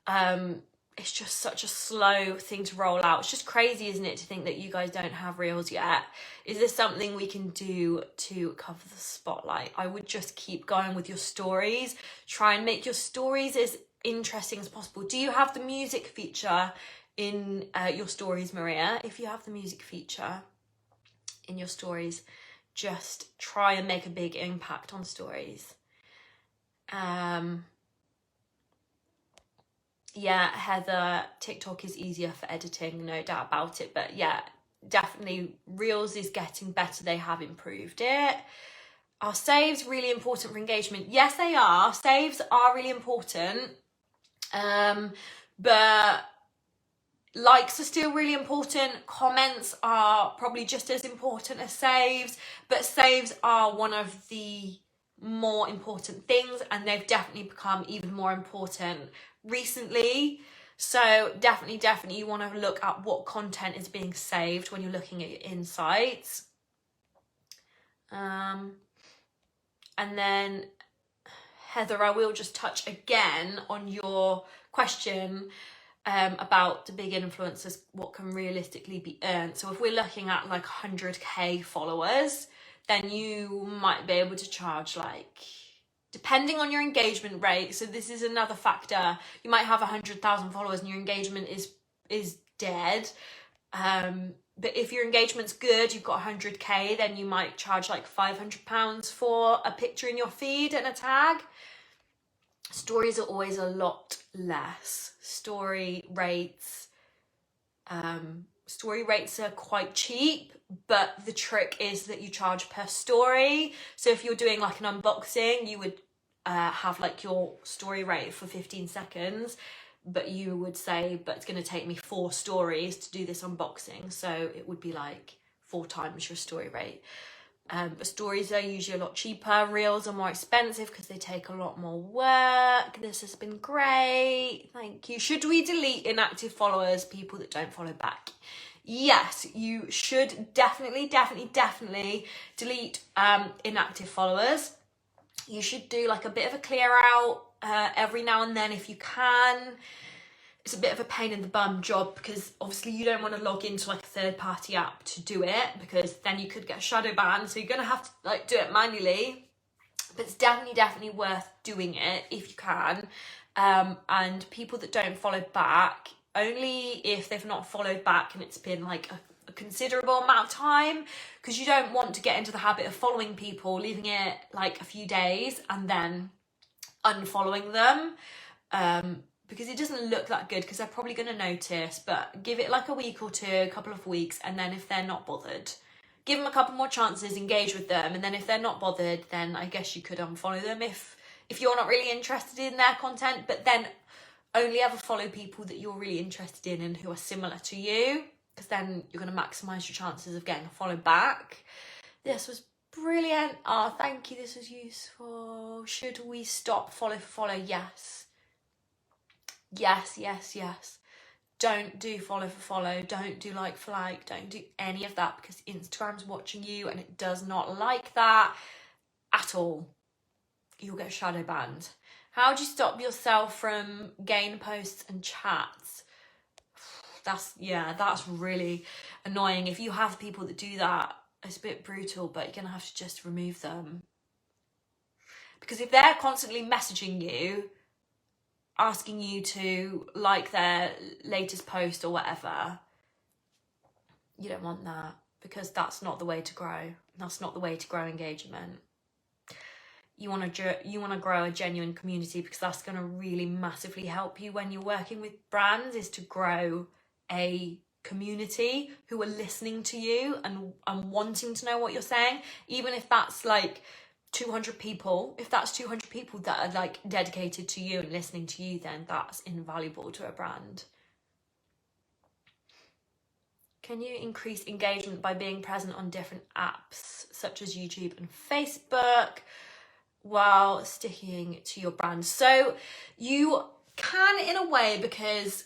Speaker 1: It's just such a slow thing to roll out. It's just crazy, isn't it, to think that you guys don't have reels yet? Is this something we can do to cover the spotlight? I would just keep going with your stories. Try and make your stories as interesting as possible. Do you have the music feature in your stories, Maria? If you have the music feature in your stories, just try and make a big impact on stories. Yeah, Heather, TikTok is easier for editing, no doubt about it. But yeah, definitely Reels is getting better. They have improved it. Are saves really important for engagement? Yes, they are. Saves are really important. But likes are still really important. Comments are probably just as important as saves, but saves are one of the more important things, and they've definitely become even more important recently. So definitely you want to look at what content is being saved when you're looking at your insights. And then Heather, I will just touch again on your question about the big influencers, what can realistically be earned. So if we're looking at like 100k followers, then you might be able to charge, like, depending on your engagement rate. So this is another factor. You might have 100,000 followers and your engagement is dead. But if your engagement's good, you've got 100k, then you might charge like £500 for a picture in your feed and a tag. Stories are always a lot less. Story rates are quite cheap, but the trick is that you charge per story. So if you're doing like an unboxing, you would have like your story rate for 15 seconds, but you would say, but it's going to take me 4 stories to do this unboxing. So it would be like 4 times your story rate. But stories are usually a lot cheaper. Reels are more expensive because they take a lot more work. This has been great. Thank you. Should we delete inactive followers, people that don't follow back? Yes, you should definitely delete inactive followers. You should do like a bit of a clear out every now and then if you can. It's a bit of a pain in the bum job because obviously you don't want to log into like a third-party app to do it, because then you could get shadow banned. So you're going to have to like do it manually, but it's definitely worth doing it if you can. And people that don't follow back, only if they've not followed back and it's been like a considerable amount of time, because you don't want to get into the habit of following people, leaving it like a few days and then unfollowing them. Because it doesn't look that good, because they're probably going to notice. But give it like a week or two, a couple of weeks, and then if they're not bothered, give them a couple more chances, engage with them, and then if they're not bothered, then I guess you could unfollow them if you're not really interested in their content. But then only ever follow people that you're really interested in and who are similar to you, because then you're going to maximize your chances of getting a follow back. This was brilliant. Oh, thank you. This was useful. Should we stop follow for follow? Yes. Yes. Don't do follow for follow. Don't do like for like. Don't do any of that, because Instagram's watching you and it does not like that at all. You'll get shadow banned. How do you stop yourself from gain posts and chats? That's really annoying. If you have people that do that, it's a bit brutal, but you're going to have to just remove them. Because if they're constantly messaging you, asking you to like their latest post or whatever. You don't want that, because that's not the way to grow. That's not the way to grow engagement. You want to grow a genuine community, because that's going to really massively help you when you're working with brands, is to grow a community who are listening to you and wanting to know what you're saying. Even if that's like 200 people, if that's 200 people that are like dedicated to you and listening to you, then that's invaluable to a brand. Can you increase engagement by being present on different apps such as YouTube and Facebook while sticking to your brand? So you can, in a way, because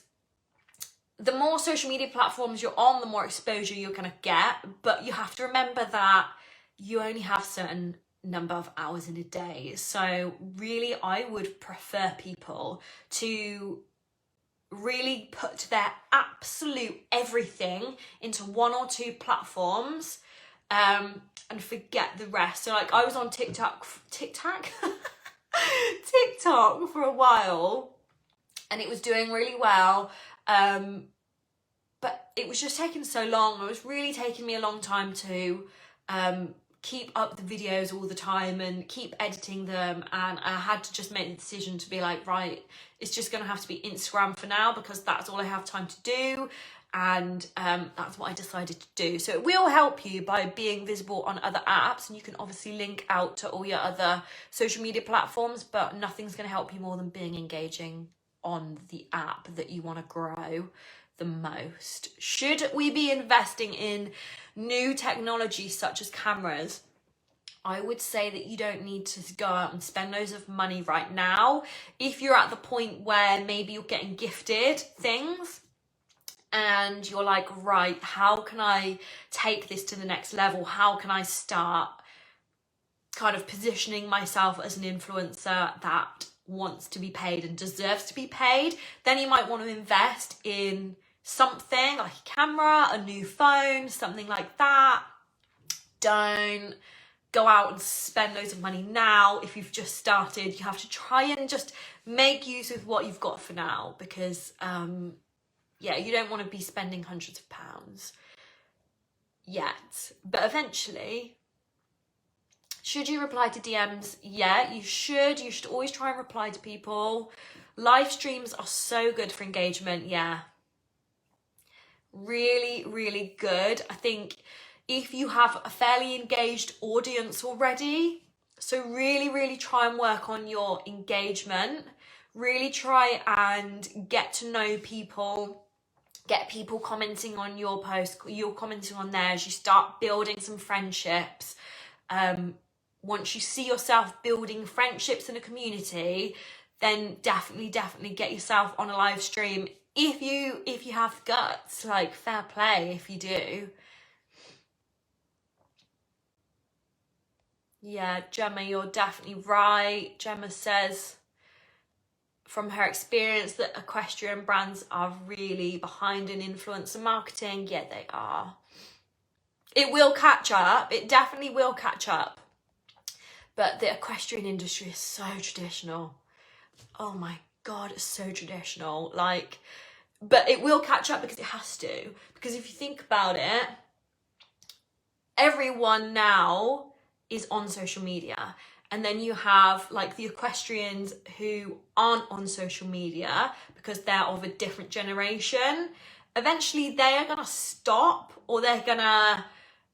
Speaker 1: the more social media platforms you're on, the more exposure you're going to get. But you have to remember that you only have a certain number of hours in a day. So really, I would prefer people to really put their absolute everything into one or two platforms, and forget the rest. So like, I was on TikTok for a while, and it was doing really well, but it was just taking so long. It was really taking me a long time to keep up the videos all the time and keep editing them, and I had to just make the decision to be like, right, it's just going to have to be Instagram for now, because that's all I have time to do, and that's what I decided to do. So it will help you by being visible on other apps, and you can obviously link out to all your other social media platforms, but nothing's going to help you more than being engaging on the app that you want to grow the most. Should we be investing in new technology such as cameras? I would say that you don't need to go out and spend loads of money right now. If you're at the point where maybe you're getting gifted things and you're like, right, how can I take this to the next level? How can I start kind of positioning myself as an influencer that wants to be paid and deserves to be paid? Then you might want to invest in something like a camera, a new phone, something like that. Don't go out and spend loads of money now. If you've just started, you have to try and just make use of what you've got for now, because yeah, you don't want to be spending hundreds of pounds yet. But eventually, should you reply to DMs? Yeah, you should. You should always try and reply to people. Live streams are so good for engagement. Yeah, really, really good. I think if you have a fairly engaged audience already, so really, really try and work on your engagement. Really try and get to know people. Get people commenting on your post, you're commenting on theirs. You start building some friendships. Once you see yourself building friendships in a community, then definitely get yourself on a live stream. If you have guts, like, fair play if you do. Yeah, Gemma, you're definitely right. Gemma says from her experience that equestrian brands are really behind in influencer marketing. Yeah, they are. It will catch up. It definitely will catch up. But the equestrian industry is so traditional. Oh my God, it's so traditional. Like, but it will catch up because it has to. Because if you think about it, everyone now is on social media. And then you have like the equestrians who aren't on social media because they're of a different generation. Eventually they are gonna stop, or they're gonna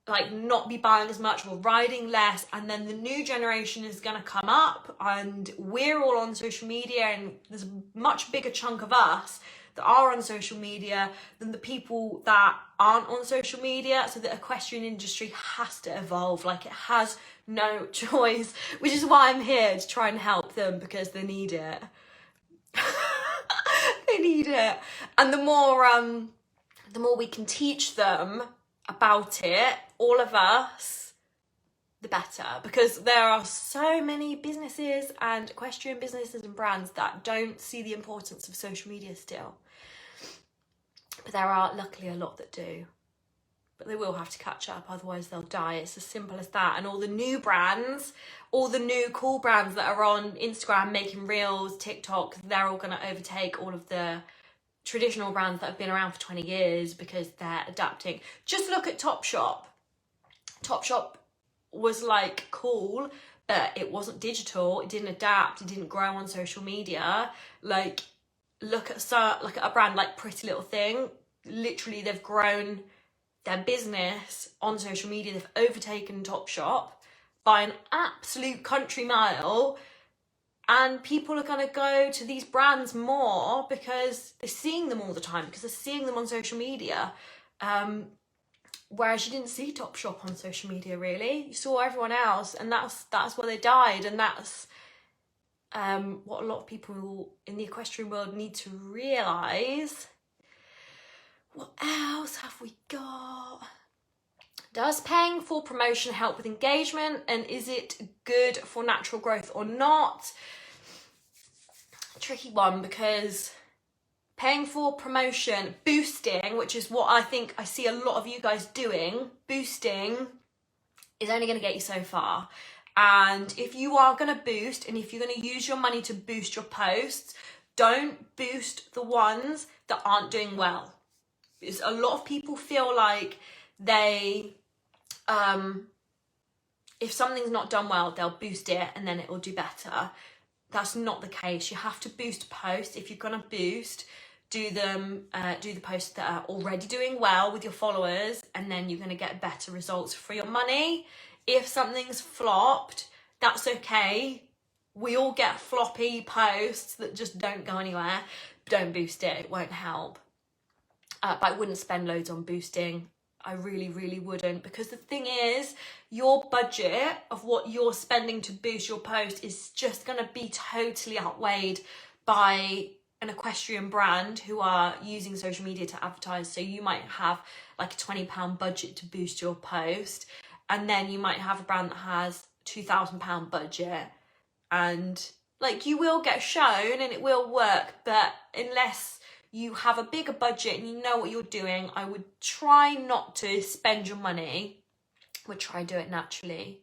Speaker 1: like not be buying as much or riding less, and then the new generation is gonna come up, and we're all on social media, and there's a much bigger chunk of us that are on social media than the people that aren't on social media. So the equestrian industry has to evolve. Like, it has no choice, which is why I'm here to try and help them, because they need it. They need it. And the more we can teach them about it, all of us, the better, because there are so many businesses and equestrian businesses and brands that don't see the importance of social media still. But there are luckily a lot that do. but they will have to catch up, otherwise they'll die. It's as simple as that. And all the new brands, all the new cool brands that are on Instagram making reels, TikTok, they're all going to overtake all of the traditional brands that have been around for 20 years because they're adapting. Just look at Topshop. Topshop was like cool, but it wasn't digital, it didn't adapt, it didn't grow on social media. Like, look at a brand like Pretty Little Thing. Literally, they've grown their business on social media. They've overtaken Topshop by an absolute country mile, and people are going to go to these brands more because they're seeing them all the time, because they're seeing them on social media. Whereas you didn't see Topshop on social media, really. You saw everyone else, and that's where they died. And that's what a lot of people in the equestrian world need to realise. What else have we got? Does paying for promotion help with engagement, and is it good for natural growth or not? Tricky one, because paying for promotion, boosting, which is what I think I see a lot of you guys doing, boosting is only going to get you so far. And if you are going to boost, and if you're going to use your money to boost your posts, don't boost the ones that aren't doing well. Because a lot of people feel like they, if something's not done well, they'll boost it and then it will do better. That's not the case. You have to boost posts. If you're going to boost, do the posts that are already doing well with your followers, and then you're going to get better results for your money. If something's flopped, that's okay. We all get floppy posts that just don't go anywhere. Don't boost it. It won't help. But I wouldn't spend loads on boosting. I really, really wouldn't, because the thing is, your budget of what you're spending to boost your post is just going to be totally outweighed by an equestrian brand who are using social media to advertise. So you might have like a £20 budget to boost your post, and then you might have a brand that has £2,000 budget, and like, you will get shown and it will work, but unless you have a bigger budget and you know what you're doing, I would try not to spend your money. I would try and do it naturally.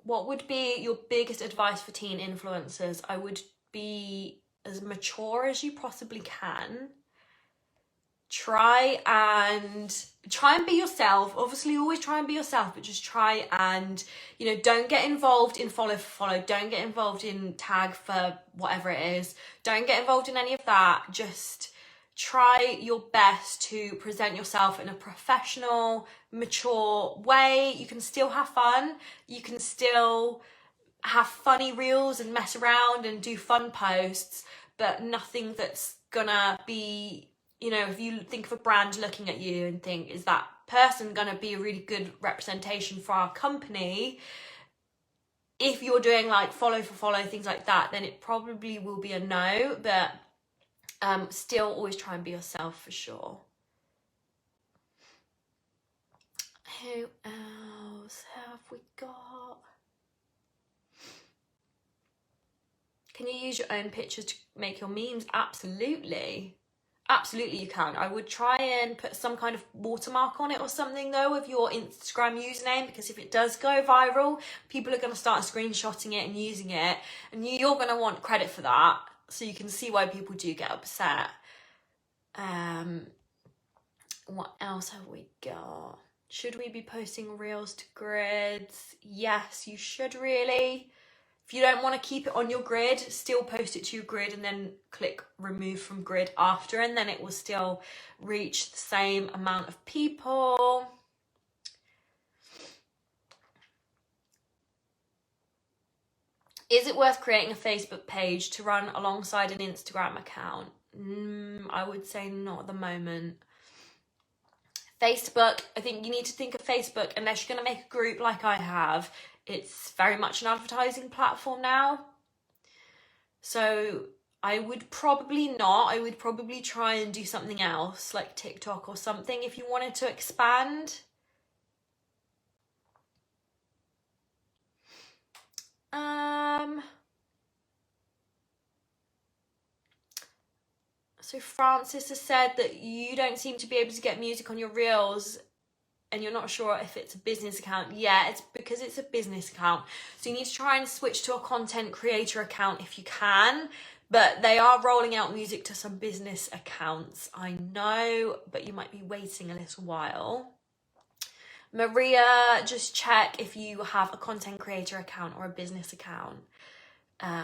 Speaker 1: What would be your biggest advice for teen influencers? I would be as mature as you possibly can. Try and be yourself. Obviously, always try and be yourself, but just try and, don't get involved in follow for follow. Don't get involved in tag for whatever it is. Don't get involved in any of that. Just try your best to present yourself in a professional, mature way. You can still have fun. You can still have funny reels and mess around and do fun posts, but nothing that's gonna be, if you think of a brand looking at you and think, is that person going to be a really good representation for our company? If you're doing like follow for follow, things like that, then it probably will be a no, but still always try and be yourself for sure. Who else have we got? Can you use your own pictures to make your memes? Absolutely. Absolutely you can. I would try and put some kind of watermark on it or something though with your Instagram username, because if it does go viral, people are going to start screenshotting it and using it, and you're going to want credit for that, so you can see why people do get upset. What else have we got? Should we be posting reels to grids? Yes, you should really. If you don't want to keep it on your grid, still post it to your grid and then click remove from grid after, and then it will still reach the same amount of people. Is it worth creating a Facebook page to run alongside an Instagram account? I would say not at the moment. Facebook, I think you need to think of Facebook, unless you're going to make a group like I have. It's very much an advertising platform now. So I would probably not. I would probably try and do something else like TikTok or something if you wanted to expand. So Francis has said that you don't seem to be able to get music on your reels and you're not sure if it's a business account. Yeah, it's because it's a business account. So you need to try and switch to a content creator account if you can. But they are rolling out music to some business accounts, I know, but you might be waiting a little while. Maria, just check if you have a content creator account or a business account.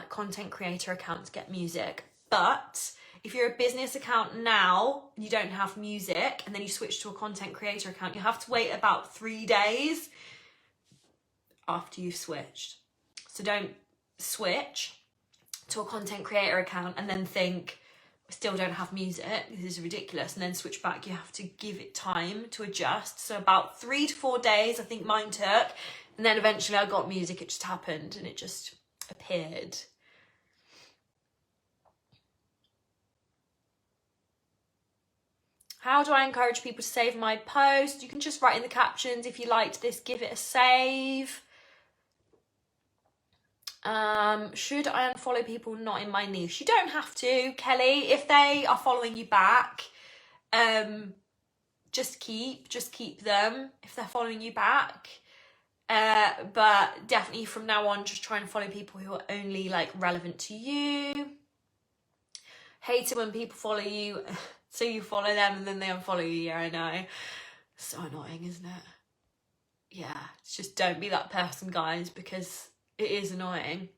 Speaker 1: Content creator accounts get music, but if you're a business account now, you don't have music, and then you switch to a content creator account, you have to wait about 3 days after you've switched. So don't switch to a content creator account and then think, I still don't have music, this is ridiculous, and then switch back. You have to give it time to adjust. So about 3 to 4 days, I think mine took, and then eventually I got music. It just happened and it just appeared. How do I encourage people to save my post? You can just write in the captions, if you liked this, give it a save. Should I unfollow people not in my niche? You don't have to, Kelly. If they are following you back, just keep them if they're following you back. But definitely from now on, just try and follow people who are only like relevant to you. Hate it when people follow you, so you follow them and then they unfollow you. Yeah, I know. So annoying, isn't it? Yeah, it's just don't be that person, guys, because it is annoying.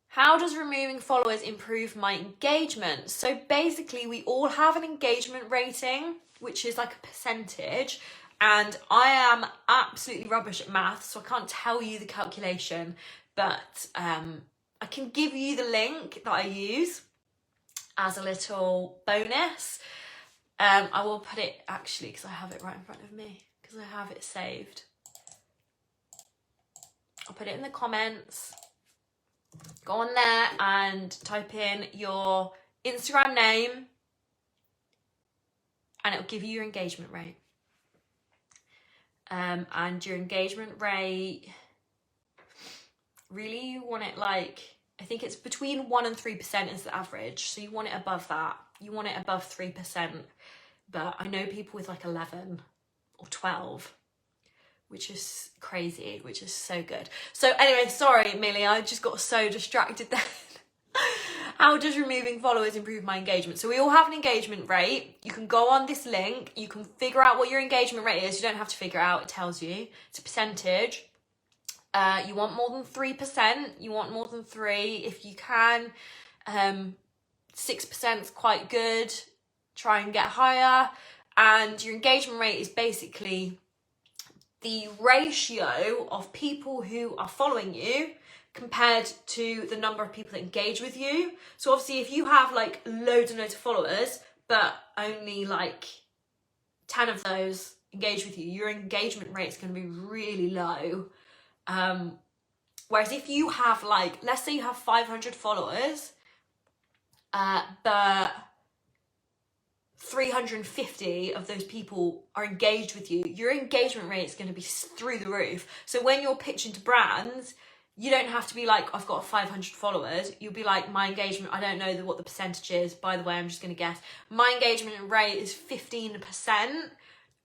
Speaker 1: How does removing followers improve my engagement? So basically, we all have an engagement rating, which is like a percentage. And I am absolutely rubbish at maths, so I can't tell you the calculation, but I can give you the link that I use as a little bonus. I will put it, actually, because I have it right in front of me, because I have it saved. I'll put it in the comments. Go on there and type in your Instagram name and it'll give you your engagement rate. And your engagement rate, really you want it like, I think it's between 1% and 3% is the average. So you want it above that. You want it above 3%. But I know people with like 11 or 12, which is crazy, which is so good. So anyway, sorry, Millie, I just got so distracted then. How does removing followers improve my engagement? So we all have an engagement rate. You can go on this link. You can figure out what your engagement rate is. You don't have to figure it out. It tells you. It's a percentage. You want more than 3%. You want more than 3 if you can. 6% is quite good. Try and get higher. And your engagement rate is basically the ratio of people who are following you compared to the number of people that engage with you. So obviously if you have like loads and loads of followers, but only like 10 of those engage with you, your engagement rate is going to be really low. Whereas if you have like, let's say you have 500 followers, but 350 of those people are engaged with you, your engagement rate is going to be through the roof. So when you're pitching to brands, you don't have to be like, I've got 500 followers. You'll be like, my engagement, I don't know what the percentage is. By the way, I'm just going to guess. My engagement rate is 15%,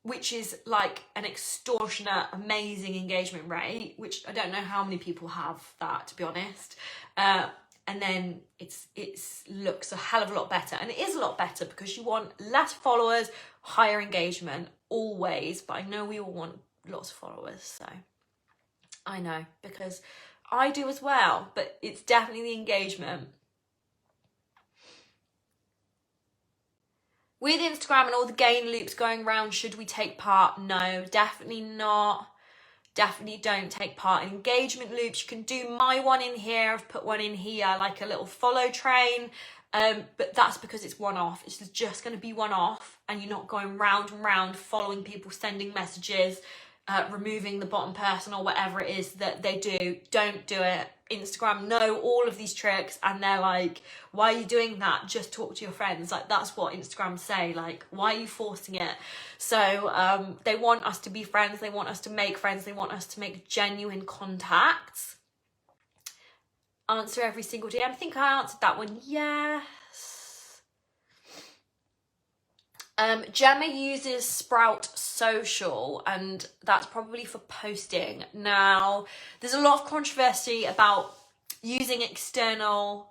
Speaker 1: which is like an extortionate, amazing engagement rate, which I don't know how many people have that, to be honest. And then it looks a hell of a lot better. And it is a lot better because you want less followers, higher engagement, always. But I know we all want lots of followers, so I know, because I do as well, but it's definitely the engagement. With Instagram and all the gain loops going around, should we take part? No, definitely not. Definitely don't take part in engagement loops. You can do my one in here. I've put one in here, like a little follow train. But that's because it's one-off. It's just going to be one-off, and you're not going round and round following people, sending messages, removing the bottom person or whatever it is that they do. Don't do it. Instagram know all of these tricks, and they're like, why are you doing that? Just talk to your friends. Like, that's what Instagram say. Like, why are you forcing it? So they want us to be friends. They want us to make friends. They want us to make genuine contacts. Answer every single DM. I think I answered that one. Yes. Gemma uses Sprout Social, and that's probably for posting. Now, there's a lot of controversy about using external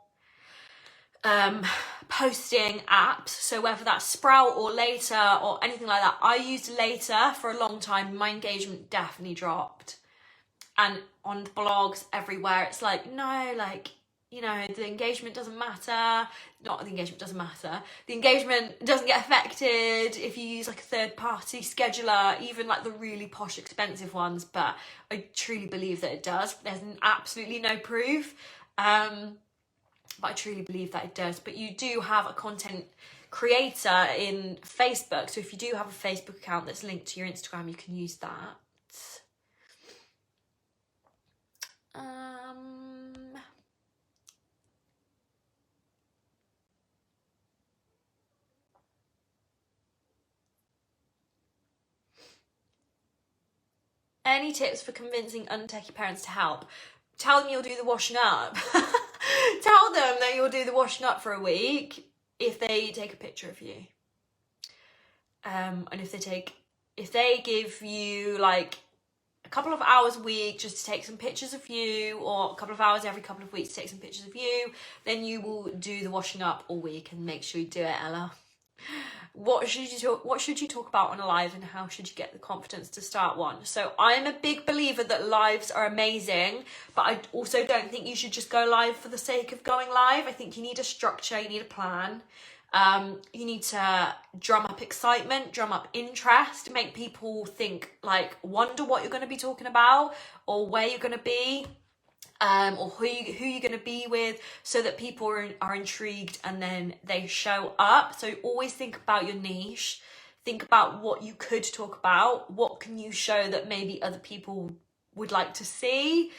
Speaker 1: posting apps, so whether that's Sprout or Later or anything like that. I used Later for a long time. My engagement definitely dropped, and on blogs everywhere it's like, no, like, you know, the engagement doesn't matter. Not the engagement doesn't matter. The engagement doesn't get affected if you use like a third-party scheduler, even like the really posh expensive ones, but I truly believe that it does. There's absolutely no proof, but I truly believe that it does. But you do have a content creator in Facebook, so if you do have a Facebook account that's linked to your Instagram, you can use that. Any tips for convincing untechy parents to help? Tell them you'll do the washing up. Tell them that you'll do the washing up for a week if they take a picture of you. And if they give you like a couple of hours a week just to take some pictures of you, or a couple of hours every couple of weeks to take some pictures of you, then you will do the washing up all week, and make sure you do it, Ella. What should you talk about on a live, and how should you get the confidence to start one? So I'm a big believer that lives are amazing, but I also don't think you should just go live for the sake of going live. I think you need a structure, you need a plan. You need to drum up excitement, drum up interest, make people think, like, wonder what you're going to be talking about, or where you're going to be, or who you're going to be with, so that people are intrigued and then they show up. So always think about your niche. Think about what you could talk about. What can you show that maybe other people would like to see?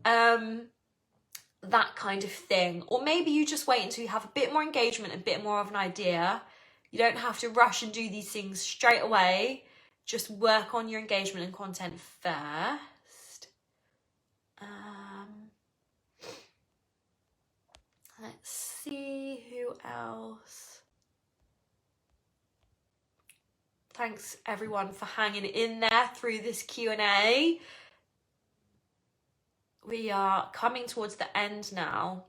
Speaker 1: That kind of thing. Or maybe you just wait until you have a bit more engagement, a bit more of an idea. You don't have to rush and do these things straight away. Just work on your engagement and content first. Let's see who else. Thanks everyone for hanging in there through this Q&A. We are coming towards the end now.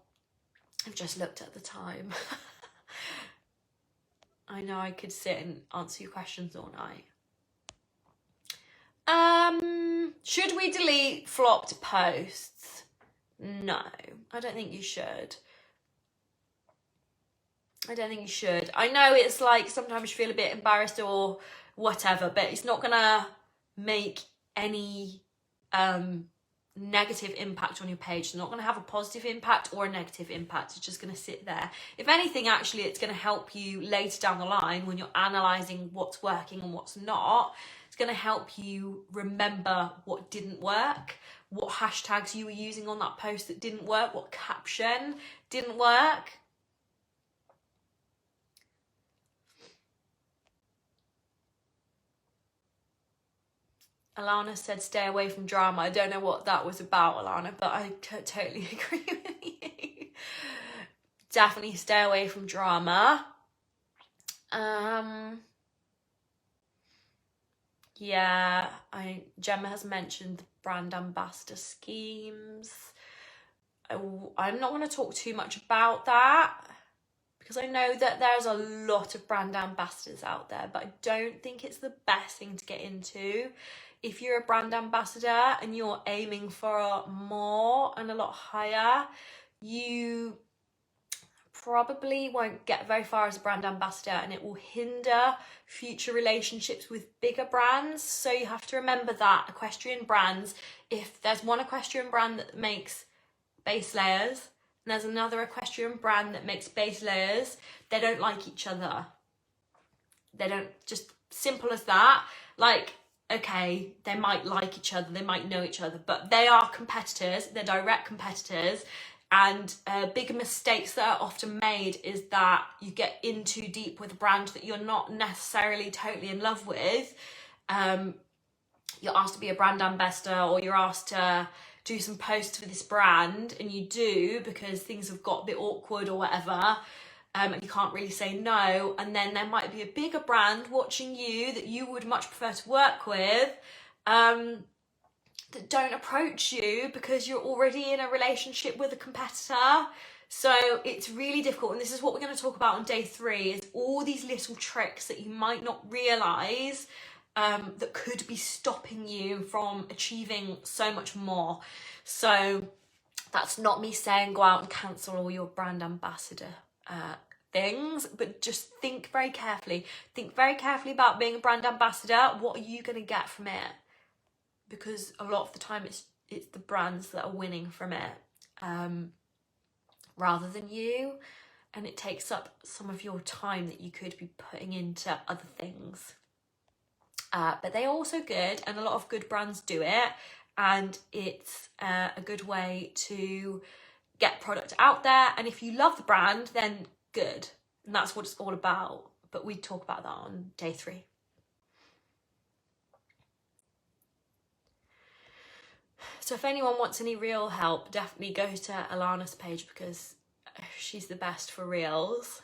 Speaker 1: I've just looked at the time. I know I could sit and answer your questions all night. Should we delete flopped posts? No, I don't think you should. I don't think you should. I know it's like sometimes you feel a bit embarrassed or whatever, but it's not gonna make any negative impact on your page. It's not going to have a positive impact or a negative impact. It's just going to sit there. If anything, actually, it's going to help you later down the line when you're analysing what's working and what's not. It's going to help you remember what didn't work, what hashtags you were using on that post that didn't work, what caption didn't work. Alana said stay away from drama. I don't know what that was about, Alana, but I totally agree with you. Definitely stay away from drama. Yeah, Gemma has mentioned the brand ambassador schemes. I'm not going to talk too much about that, because I know that there's a lot of brand ambassadors out there, but I don't think it's the best thing to get into. If you're a brand ambassador and you're aiming for more and a lot higher, you probably won't get very far as a brand ambassador, and it will hinder future relationships with bigger brands. So you have to remember that equestrian brands, if there's one equestrian brand that makes base layers and there's another equestrian brand that makes base layers, they don't like each other. They don't, just simple as that. Like, okay, they might like each other, they might know each other, but they are competitors, they're direct competitors. And bigger mistakes that are often made is that you get in too deep with a brand that you're not necessarily totally in love with. You're asked to be a brand ambassador, or you're asked to do some posts for this brand, and you do because things have got a bit awkward or whatever. and you can't really say no, and then there might be a bigger brand watching you that you would much prefer to work with, that don't approach you because you're already in a relationship with a competitor. So it's really difficult, and this is what we're going to talk about on day 3, is all these little tricks that you might not realise that could be stopping you from achieving so much more. So that's not me saying go out and cancel all your brand ambassador things, but just think very carefully. Think very carefully about being a brand ambassador. What are you going to get from it? Because a lot of the time it's the brands that are winning from it, rather than you, and it takes up some of your time that you could be putting into other things. But they're also good, and a lot of good brands do it, and it's a good way to get product out there. And if you love the brand, then good, and that's what it's all about. But we talk about that on day 3. So if anyone wants any reel help, definitely go to Alana's page, because she's the best for reels.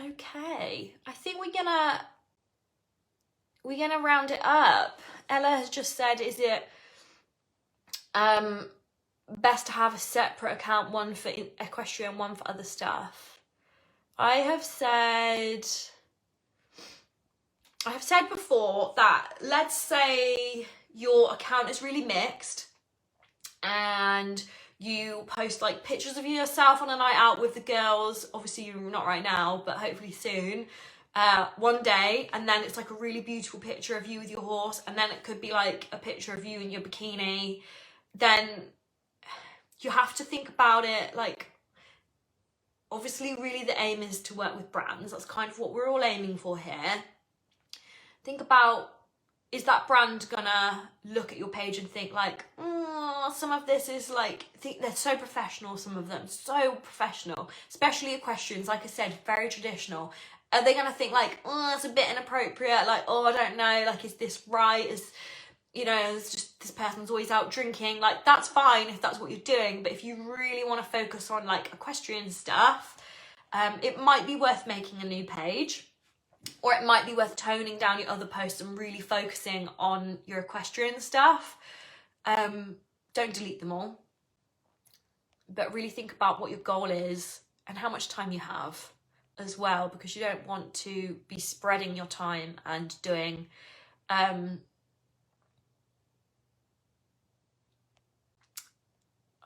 Speaker 1: Okay, I think we're gonna round it up. Ella has just said, is it best to have a separate account, one for equestrian, one for other stuff? I have said before that, let's say your account is really mixed and you post like pictures of yourself on a night out with the girls, obviously you're not right now, but hopefully soon, one day, and then it's like a really beautiful picture of you with your horse, and then it could be like a picture of you in your bikini. Then you have to think about it, like, obviously really the aim is to work with brands. That's kind of what we're all aiming for here. Think about, is that brand gonna look at your page and think like, some of this is like, think they're so professional, some of them, so professional, especially equestrians, like I said, very traditional. Are they gonna think like, it's a bit inappropriate, like, I don't know, like, is this right? Is, you know, it's just, this person's always out drinking. Like, that's fine if that's what you're doing, but if you really want to focus on like equestrian stuff, it might be worth making a new page, or it might be worth toning down your other posts and really focusing on your equestrian stuff. Don't delete them all, but really think about what your goal is and how much time you have as well, because you don't want to be spreading your time and doing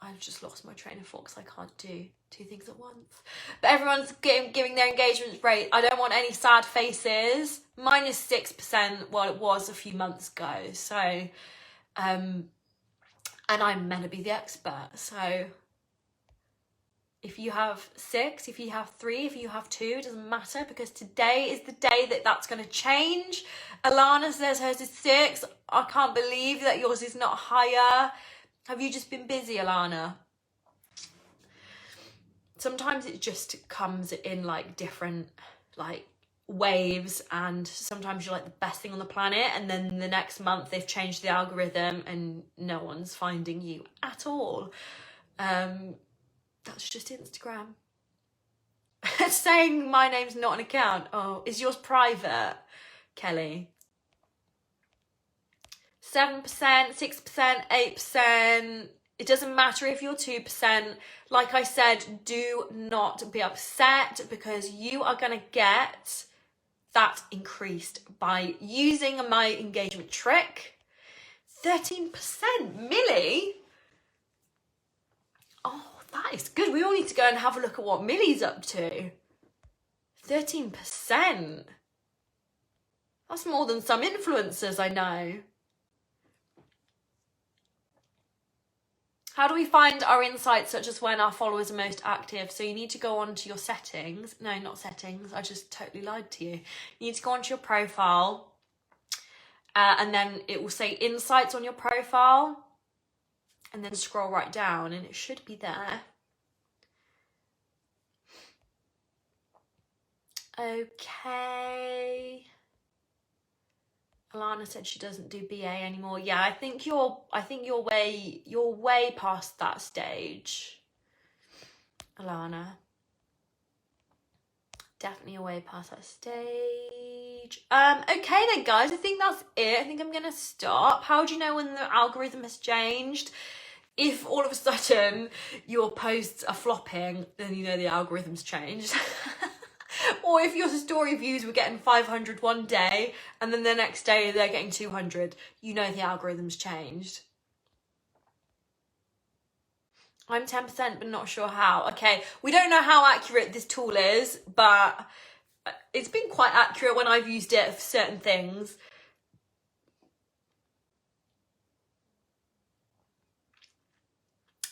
Speaker 1: I've just lost my train of thought because I can't do 2 things at once. But everyone's giving their engagement rate. I don't want any sad faces. Mine is 6%. Well, it was a few months ago. So, and I'm meant to be the expert. So if you have 6, if you have 3, if you have 2, it doesn't matter, because today is the day that that's going to change. Alana says hers is 6. I can't believe that yours is not higher. Have you just been busy, Alana? Sometimes it just comes in like different like waves, and sometimes you're like the best thing on the planet, and then the next month they've changed the algorithm and no one's finding you at all. That's just Instagram. Saying my name's not an account. Oh, is yours private, Kelly? 7%, 6%, 8%. It doesn't matter if you're 2%. Like I said, do not be upset, because you are going to get that increased by using my engagement trick. 13%, Millie? Oh, that is good. We all need to go and have a look at what Millie's up to. 13%. That's more than some influencers I know. How do we find our insights, such as when our followers are most active? So you need to go on to your settings. No, not settings. I just totally lied to you. You need to go onto your profile, and then it will say insights on your profile, and then scroll right down and it should be there. Okay. Alana said she doesn't do BA anymore. Yeah, I think you're way past that stage, Alana. Definitely way past that stage. Okay then, guys, I think that's it. I think I'm gonna stop. How do you know when the algorithm has changed? If all of a sudden your posts are flopping, then you know the algorithm's changed. Or if your story views were getting 500 one day and then the next day they're getting 200, you know the algorithm's changed. I'm 10% but not sure how. Okay, we don't know how accurate this tool is, but it's been quite accurate when I've used it for certain things.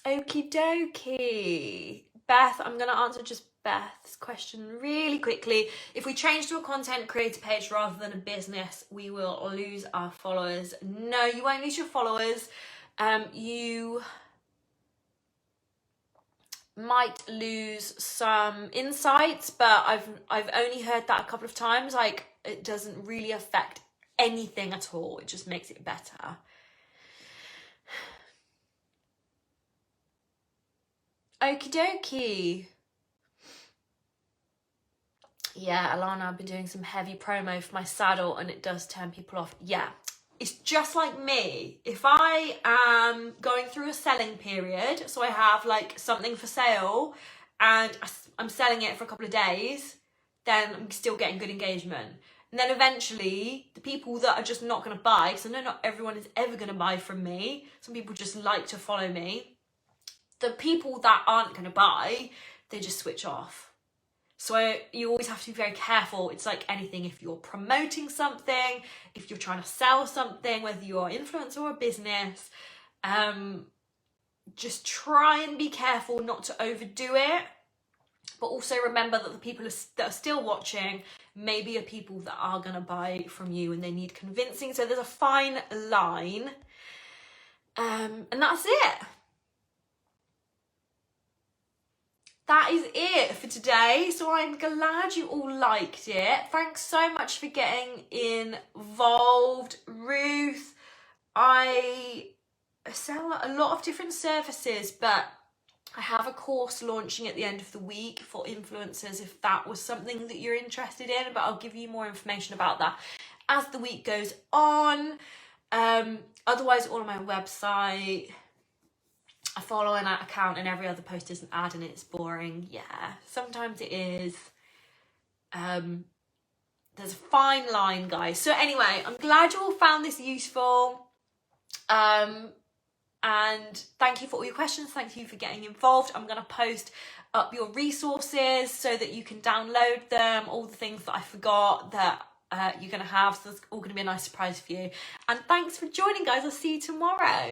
Speaker 1: Okie dokie. Beth, I'm going to answer just Beth's question really quickly. If we change to a content creator page rather than a business, we will lose our followers. No, you won't lose your followers. You might lose some insights, but I've only heard that a couple of times. Like, it doesn't really affect anything at all. It just makes it better. Okie dokie. Yeah, Alana, I've been doing some heavy promo for my saddle and it does turn people off. Yeah, it's just like me. If I am going through a selling period, so I have like something for sale and I'm selling it for a couple of days, then I'm still getting good engagement. And then eventually the people that are just not going to buy, because I know not everyone is ever going to buy from me. Some people just like to follow me. The people that aren't going to buy, they just switch off. So you always have to be very careful. It's like anything. If you're promoting something, if you're trying to sell something, whether you're an influencer or a business, just try and be careful not to overdo it. But also remember that the people that are still watching maybe are people that are going to buy from you and they need convincing. So there's a fine line. And that's it. That is it for today. So I'm glad you all liked it. Thanks so much for getting involved. Ruth, I sell a lot of different services, but I have a course launching at the end of the week for influencers if that was something that you're interested in, but I'll give you more information about that as the week goes on. Otherwise, all on my website. I follow an account and every other post is an ad and it's boring. Yeah, sometimes it is. There's a fine line, guys. So anyway, I'm glad you all found this useful. And thank you for all your questions. Thank you for getting involved. I'm going to post up your resources so that you can download them, all the things that I forgot that you're going to have. So it's all going to be a nice surprise for you. And thanks for joining, guys. I'll see you tomorrow.